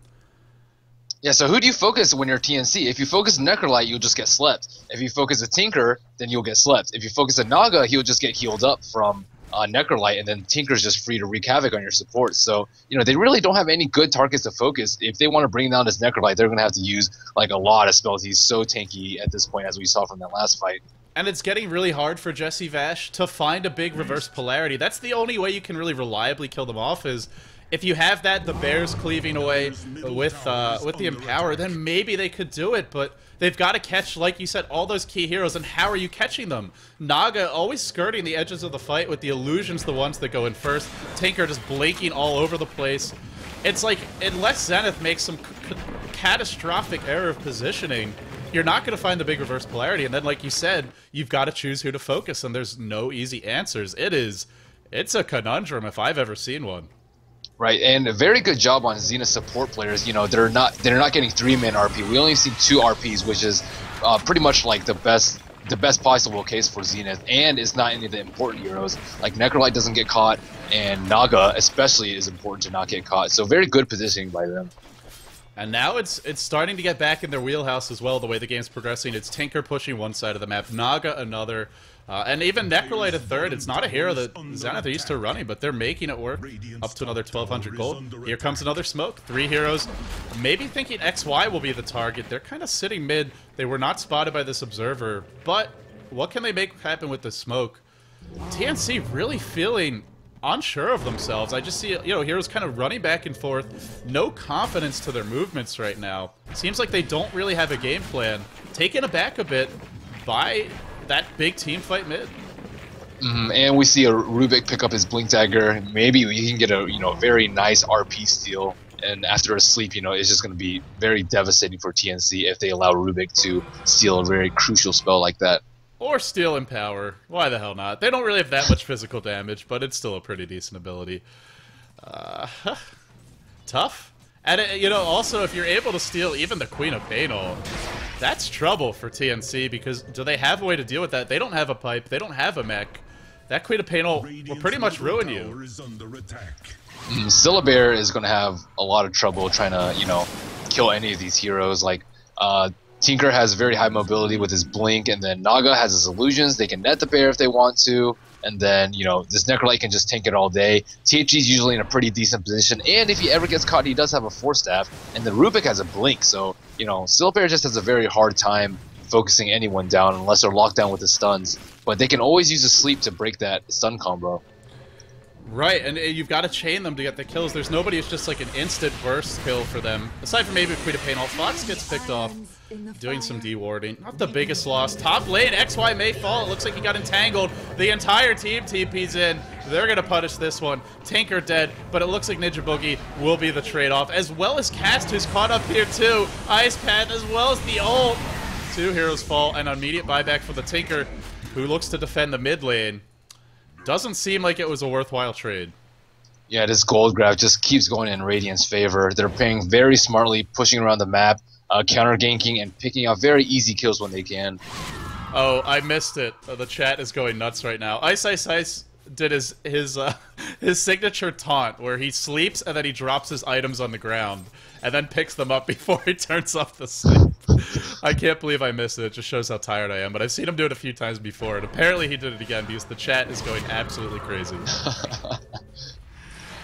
Yeah, so who do you focus when you're TnC? If you focus Necrolite, you'll just get slept. If you focus a Tinker, then you'll get slept. If you focus a Naga, he'll just get healed up from Necrolite, and then Tinker's just free to wreak havoc on your support. So, you know, they really don't have any good targets to focus. If they want to bring down this Necrolite, they're going to have to use, like, a lot of spells. He's so tanky at this point, as we saw from that last fight. And it's getting really hard for Jesse Vash to find a big reverse polarity. That's the only way you can really reliably kill them off is if you have that, the bears cleaving away with the Empower, then maybe they could do it, but they've got to catch, like you said, all those key heroes, and how are you catching them? Naga always skirting the edges of the fight with the illusions, the ones that go in first. Tinker just blinking all over the place. It's like, unless Zenith makes some catastrophic error of positioning, you're not going to find the big reverse polarity, and then, like you said, you've got to choose who to focus, and there's no easy answers. It's a conundrum if I've ever seen one. Right, and a very good job on Zenith support players. You know, they're not getting 3-man RP. We only see 2 RPs, which is pretty much like the best possible case for Zenith, and it's not any of the important heroes. Like Necrolite doesn't get caught, and Naga especially is important to not get caught. So very good positioning by them. And now it's starting to get back in their wheelhouse as well, the way the game's progressing. It's Tinker pushing one side of the map, Naga another, and even Necrolite a third. It's not a hero that Zenith are used to running, but they're making it work. Up to another 1,200 gold. Here comes another smoke. 3 heroes. Maybe thinking XY will be the target. They're kind of sitting mid. They were not spotted by this observer, but what can they make happen with the smoke? TnC really feeling unsure of themselves. I just see, you know, heroes kind of running back and forth. No confidence to their movements right now. Seems like they don't really have a game plan. Taken aback a bit by that big team fight mid. And we see a Rubik pick up his Blink Dagger. Maybe he can get a, you know, very nice RP steal. And after a sleep, you know, it's just going to be very devastating for TnC if they allow Rubik to steal a very crucial spell like that. Or steal Empower. Why the hell not? They don't really have that much physical damage, but it's still a pretty decent ability. Tough. And, you know, also, if you're able to steal even the Queen of Banal, that's trouble for TnC, because do they have a way to deal with that? They don't have a pipe. They don't have a mech. That Queen of Banal will pretty much ruin you. Syllabear is going to have a lot of trouble trying to, you know, kill any of these heroes. Like, Tinker has very high mobility with his Blink, and then Naga has his illusions. They can net the bear if they want to, and then, you know, this Necrolite can just tank it all day. THG is usually in a pretty decent position, and if he ever gets caught, he does have a Force Staff, and then Rubik has a Blink, so, you know, Syllabear just has a very hard time focusing anyone down unless they're locked down with the stuns, but they can always use a sleep to break that stun combo. Right, and you've got to chain them to get the kills. There's nobody who's just like an instant burst kill for them. Aside from maybe Queen of Pain, Fox gets picked off, doing some dewarding. Not the biggest loss. Top lane, XY may fall. It looks like he got entangled. The entire team TP's in. They're going to punish this one. Tinker dead, but it looks like Ninja Boogie will be the trade-off, as well as Cast, who's caught up here too. Ice Path, as well as the ult. 2 heroes fall, and immediate buyback for the Tinker, who looks to defend the mid lane. Doesn't seem like it was a worthwhile trade. Yeah, this gold grab just keeps going in Radiant's favor. They're playing very smartly, pushing around the map, counter-ganking, and picking out very easy kills when they can. Oh, I missed it. The chat is going nuts right now. Ice Ice Ice did his signature taunt, where he sleeps and then he drops his items on the ground, and then picks them up before he turns off the sleep. I can't believe I missed it. It just shows how tired I am. But I've seen him do it a few times before, and apparently he did it again because the chat is going absolutely crazy.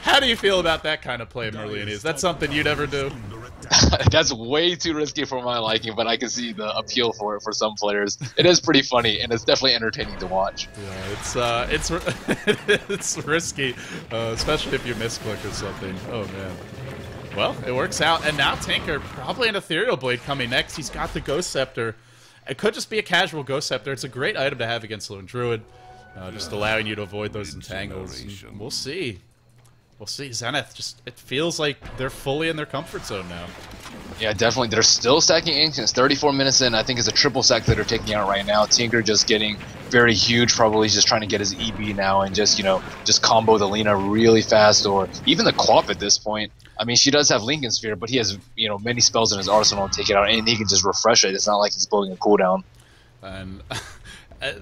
How do you feel about that kind of play, Merlini? Is that something you'd ever do? That's way too risky for my liking, but I can see the appeal for it for some players. It is pretty funny, and it's definitely entertaining to watch. Yeah, it's risky, especially if you misclick or something. Oh man. Well, it works out, and now Tinker probably an Ethereal Blade coming next. He's got the Ghost Scepter. It could just be a casual Ghost Scepter. It's a great item to have against Lone Druid, just allowing you to avoid those entangles. And we'll see. We'll see. Zenith, just it feels like they're fully in their comfort zone now. Yeah, definitely. They're still stacking Ancients. 34 minutes in, I think it's a triple sack that they're taking out right now. Tinker just getting very huge, probably just trying to get his EB now and just, just combo the Lina really fast, or even the Quap at this point. I mean, she does have Lincoln Sphere, but he has, many spells in his arsenal to take it out, and he can just refresh it. It's not like he's blowing a cooldown. And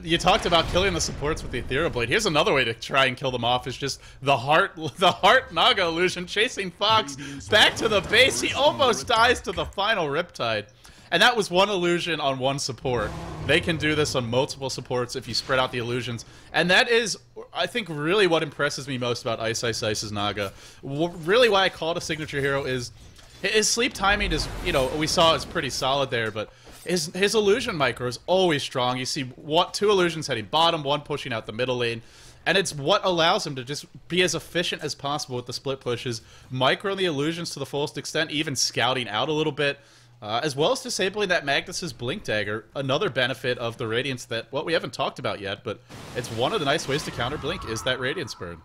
you talked about killing the supports with the Ethereal Blade. Here's another way to try and kill them off: is just the heart Naga illusion chasing Fox back to the base. He almost dies to the final Riptide, and that was one illusion on one support. They can do this on multiple supports if you spread out the illusions, and that is, I think, really what impresses me most about Ice's Naga. Really, why I call it a signature hero is his sleep timing is, we saw is pretty solid there, but his illusion micro is always strong. You see two illusions heading bottom, one pushing out the middle lane, and it's what allows him to just be as efficient as possible with the split pushes, micro the illusions to the fullest extent, even scouting out a little bit, as well as disabling that Magnus's Blink Dagger, another benefit of the Radiance that, we haven't talked about yet, but it's one of the nice ways to counter Blink is that Radiance burn.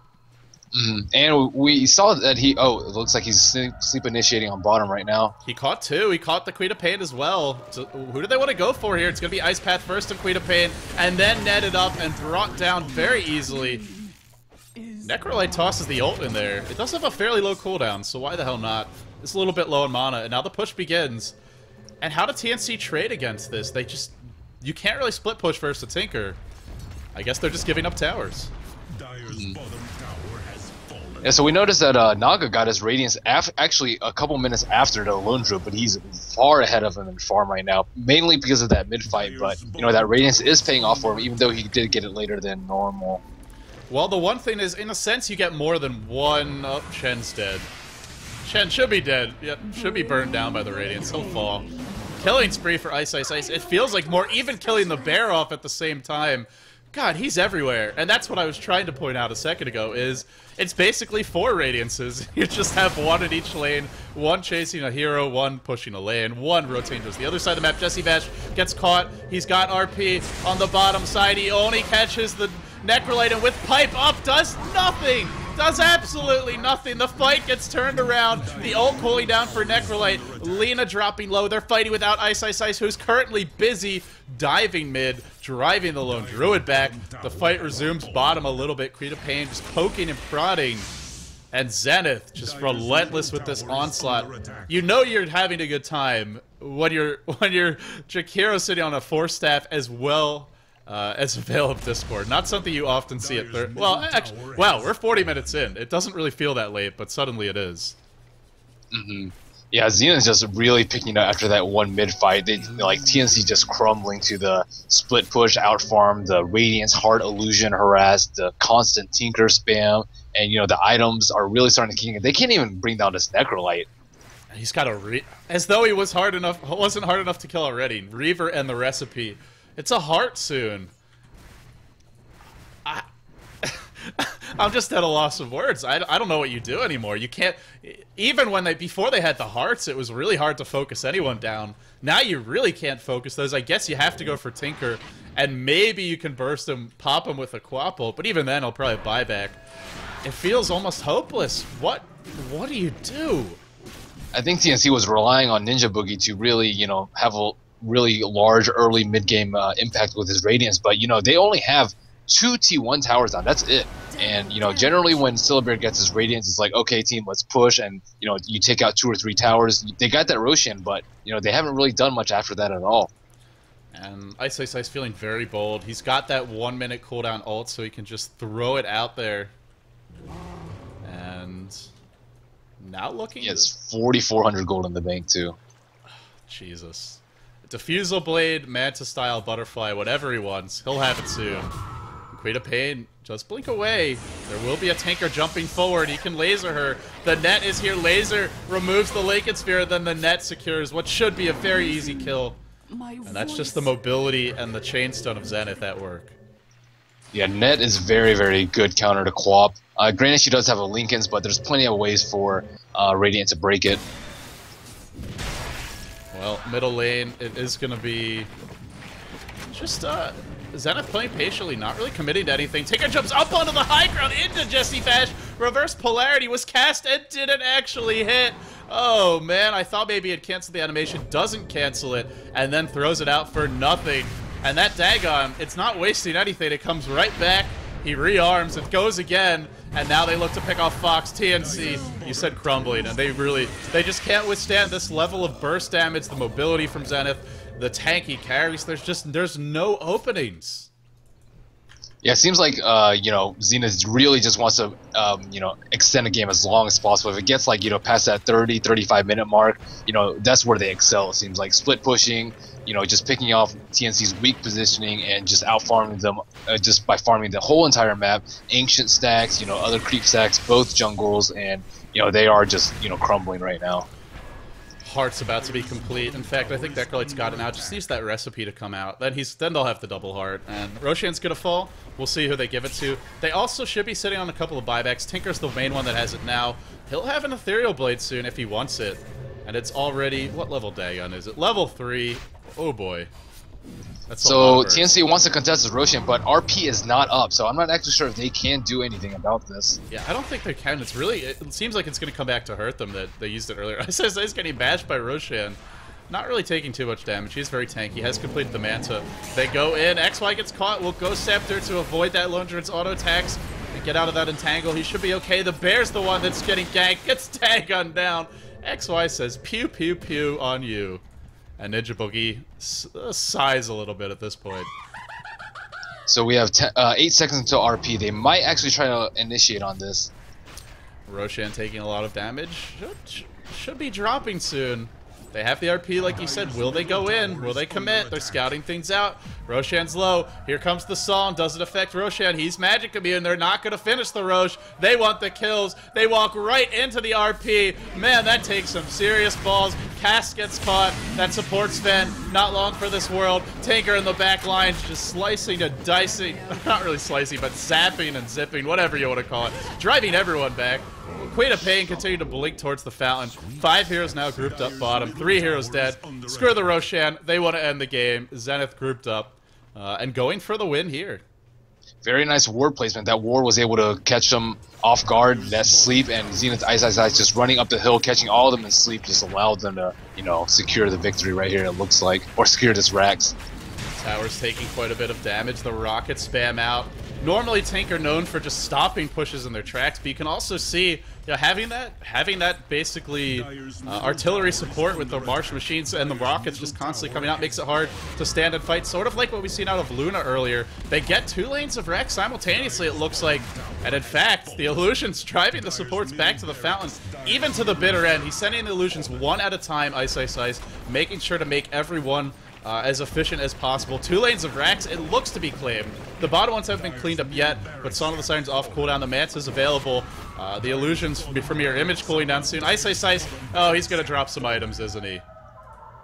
And we saw that it looks like he's sleep initiating on bottom right now. He caught two. He caught the Queen of Pain as well. So who do they want to go for here? It's going to be Ice Path first and Queen of Pain, and then netted up and brought down very easily. Necrolite tosses the ult in there. It does have a fairly low cooldown, so why the hell not? It's a little bit low in mana, and now the push begins. And how do TnC trade against this? You can't really split push versus a Tinker. I guess they're just giving up towers. Yeah, so we noticed that Naga got his Radiance actually a couple minutes after the Lone Druid, but he's far ahead of him in farm right now, mainly because of that mid-fight, but, that Radiance is paying off for him, even though he did get it later than normal. Well, the one thing is, in a sense, you get more than one... Oh, Shen's dead. Shen should be dead. Yep, should be burned down by the Radiance. He'll fall. Killing spree for Ice. It feels like more, even killing the bear off at the same time. God, he's everywhere. And that's what I was trying to point out a second ago, is it's basically 4 Radiances. You just have one in each lane, one chasing a hero, one pushing a lane, one rotating towards the other side of the map. Jesse Bash gets caught. He's got RP on the bottom side. He only catches the Necrolite, and with Pipe up, does nothing! Does absolutely nothing. The fight gets turned around. The ult cooling down for Necrolite. Lina dropping low. They're fighting without Ice, who's currently busy diving mid, driving the Lone Druid back. The fight resumes bottom a little bit. Queen of Pain just poking and prodding. And Zenith just relentless with this onslaught. You know you're having a good time when you're Jakiro sitting on a 4-staff as well as a Veil of Discord. Not something you often see at third. Well, actually, wow, we're 40 minutes in. It doesn't really feel that late, but suddenly it is. Yeah, Zenith's just really picking up after that one mid-fight. TnC just crumbling to the split push, out farm, the Radiance, Heart Illusion harass, the constant Tinker spam, and the items are really starting to kick in. They can't even bring down this Necrolite. He's got as though he wasn't hard enough to kill already. Reaver and the recipe. It's a heart soon. I'm just at a loss of words. I don't know what you do anymore. You can't, even when before they had the hearts, it was really hard to focus anyone down. Now you really can't focus those. I guess you have to go for Tinker, and maybe you can burst him, pop him with a Quapple, but even then he'll probably buy back. It feels almost hopeless. What do you do? I think TnC was relying on Ninja Boogie to really, have a really large early mid-game impact with his Radiance, but, they only have 2 T1 towers down. That's it. And, generally when Syllabear gets his Radiance, it's like, okay, team, let's push, and, you take out 2 or 3 towers. They got that Roshan, but, they haven't really done much after that at all. And Ice feeling very bold. He's got that 1-minute cooldown ult, so he can just throw it out there. And now looking... He has 4,400 gold in the bank, too. Jesus. Diffusal Blade, Manta Style, Butterfly, whatever he wants. He'll have it soon. Queen of Pain, just blink away. There will be a tanker jumping forward. He can laser her. The net is here. Laser removes the Laken Sphere, then the net secures what should be a very easy kill. And that's just the mobility and the chainstone of Zenith at work. Yeah, net is very, very good counter to Quap. Granted, she does have a Lincoln's, but there's plenty of ways for Radiant to break it. Well, middle lane, it is going to be just Zenith playing patiently, not really committing to anything. Tinker jumps up onto the high ground into Jesse Bash. Reverse polarity was cast and didn't actually hit. Oh man, I thought maybe it'd cancel the animation. Doesn't cancel it, and then throws it out for nothing. And that Dagon, it's not wasting anything. It comes right back. He rearms. It goes again. And now they look to pick off Fox. TnC, you said crumbling, and they just can't withstand this level of burst damage, the mobility from Zenith, the tanky carries. There's no openings. Yeah, it seems like, you know, Zenith really just wants to, you know, extend the game as long as possible. If it gets, like, you know, past that 30, 35-minute mark, you know, that's where they excel, it seems like. Split pushing, you know, just picking off TnC's weak positioning and just out-farming them just by farming the whole entire map. Ancient stacks, you know, other creep stacks, both jungles, and, you know, they are just, you know, crumbling right now. Heart's about to be complete. In fact, I think Necrolite's got it now. Just needs that recipe to come out. Then they'll have the double heart. And Roshan's gonna fall. We'll see who they give it to. They also should be sitting on a couple of buybacks. Tinker's the main one that has it now. He'll have an Ethereal Blade soon if he wants it. And it's already... what level Dagon is it? Level 3. Oh boy. That's so TnC wants to contest with Roshan, but RP is not up, so I'm not actually sure if they can do anything about this. Yeah, I don't think they can. It's really... it seems like it's going to come back to hurt them that they used it earlier. SSA is getting bashed by Roshan. Not really taking too much damage. He's very tanky. He has completed the Manta. They go in. XY gets caught. Will Ghost Scepter to avoid that Lone Druid's auto attacks and get out of that entangle. He should be okay. The Bear's the one that's getting ganked. Gets Dagon down. XY says, pew, pew, pew on you. And Ninja Boogie sighs a little bit at this point. So we have 8 seconds until RP. They might actually try to initiate on this. Roshan taking a lot of damage. Should be dropping soon. They have the RP, like you said. Will they go in? Will they commit? They're scouting things out. Roshan's low. Here comes the song. Doesn't affect Roshan. He's magic immune. They're not going to finish the Rosh. They want the kills. They walk right into the RP. Man, that takes some serious balls. Cass gets caught. That supports Sven. Not long for this world. Tinker in the back line just slicing and dicing. Not really slicing, but zapping and zipping, whatever you want to call it. Driving everyone back. Queen of Pain continue to blink towards the fountain. 5 heroes now grouped up bottom. 3 heroes dead. Screw the Roshan. They want to end the game. Zenith grouped up and going for the win here. Very nice ward placement. That ward was able to catch them off guard. That sleep and Zenith Ice just running up the hill, catching all of them in sleep, just allowed them to, you know, secure the victory right here, it looks like. Or secure this Rax. Tower's taking quite a bit of damage. The rockets spam out. Normally Tinker known for just stopping pushes in their tracks, but you can also see, you know, having that basically artillery support with the Marsh machines and the rockets just constantly coming out makes it hard to stand and fight. Sort of like what we've seen out of Luna earlier. They get 2 lanes of Rex simultaneously, it looks like, and in fact, the Illusion's driving the supports back to the fountain, even to the bitter end. He's sending the Illusions one at a time, Ice, making sure to make everyone as efficient as possible. 2 lanes of Rax, it looks to be claimed. The bottom ones haven't been cleaned up yet, but Song of the Sirens off cooldown. The Manta's available. The Illusions from Mirror Image cooling down soon. Ice. Oh, he's going to drop some items, isn't he?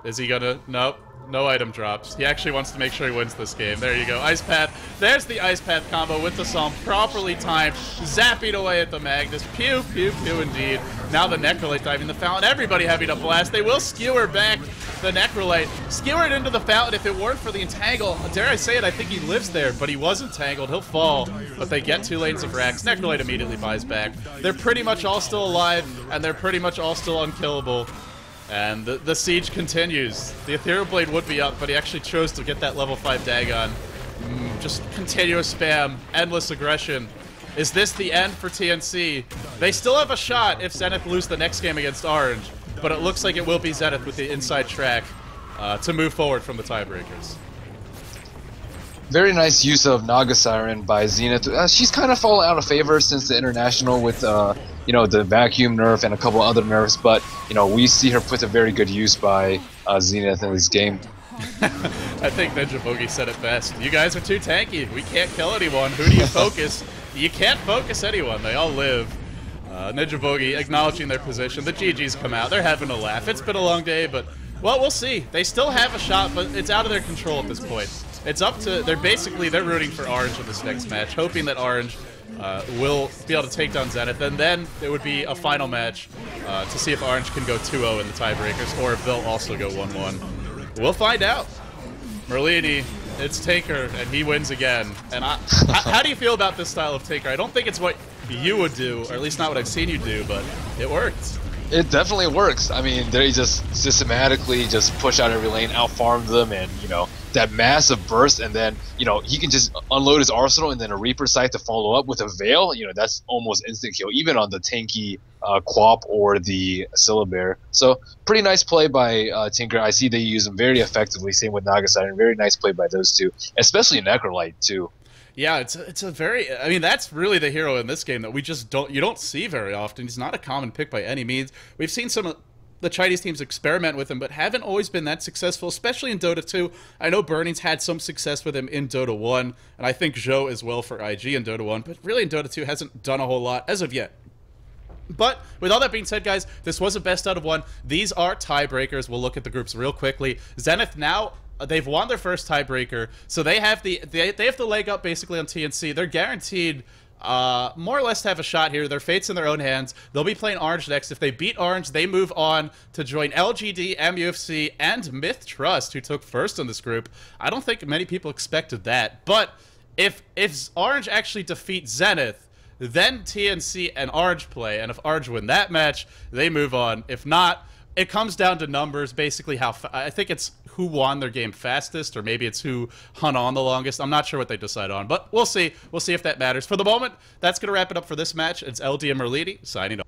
Is he going to? Nope. No item drops. He actually wants to make sure he wins this game. There you go. Ice Path. There's the Ice Path combo with the Psalm properly timed. Zapping away at the Magnus. Pew, pew, pew indeed. Now the Necrolite diving the fountain. Everybody having a blast. They will skewer back the Necrolite. Skewer it into the fountain. If it weren't for the entangle, dare I say it, I think he lives there, but he was entangled. He'll fall. But they get 2 lanes of Rax. Necrolite immediately buys back. They're pretty much all still alive, and they're pretty much all still unkillable. And the siege continues. The Ethereal Blade would be up, but he actually chose to get that level 5 Dagon. Just continuous spam, endless aggression. Is this the end for TnC? They still have a shot if Zenith lose the next game against Orange, but it looks like it will be Zenith with the inside track to move forward from the tiebreakers. Very nice use of Naga Siren by Zenith. She's kind of fallen out of favor since the International with, you know, the vacuum nerf and a couple other nerfs, but, you know, we see her put to very good use by Zenith in this game. I think Ninja Boogie said it best. You guys are too tanky. We can't kill anyone. Who do you focus? You can't focus anyone. They all live. Ninja Boogie acknowledging their position. The GGs come out. They're having a laugh. It's been a long day, but, well, we'll see. They still have a shot, but it's out of their control at this point. It's up to, they're rooting for Orange in this next match, hoping that Orange will be able to take down Zenith, and then it would be a final match to see if Orange can go 2-0 in the tiebreakers, or if they'll also go 1-1. We'll find out. Merlini, it's Tinker, and he wins again. And how do you feel about this style of Tinker? I don't think it's what you would do, or at least not what I've seen you do, but it worked. It definitely works. I mean, they just systematically just push out every lane, out-farm them, and, you know, that massive burst, and then, you know, he can just unload his arsenal and then a Reaper Scythe to follow up with a Veil. You know, that's almost instant kill, even on the tanky Quap or the Syllabear. So, pretty nice play by Tinker. I see they use him very effectively, same with Nagasai, and very nice play by those two, especially Necrolite, too. Yeah, it's a very, I mean, that's really the hero in this game that we just don't see very often. He's not a common pick by any means. We've seen some of the Chinese teams experiment with him, but haven't always been that successful, especially in Dota 2. I know Burning's had some success with him in Dota 1, and I think Zhou as well for IG in Dota 1, but really in Dota 2 hasn't done a whole lot as of yet. But with all that being said, guys, this was a best out of 1. These are tiebreakers. We'll look at the groups real quickly. Zenith now, they've won their first tiebreaker, so they have the leg up basically on TnC. They're guaranteed more or less to have a shot here. Their fate's in their own hands. They'll be playing Orange next. If they beat Orange, they move on to join LGD, MUFC, and Myth Trust, who took first in this group. I don't think many people expected that, but if Orange actually defeat Zenith, then TnC and Orange play, and if Orange win that match, they move on. If not, it comes down to numbers, basically how I think it's who won their game fastest, or maybe it's who hung on the longest. I'm not sure what they decide on, but we'll see. We'll see if that matters. For the moment, that's going to wrap it up for this match. It's LD and Merlini signing off.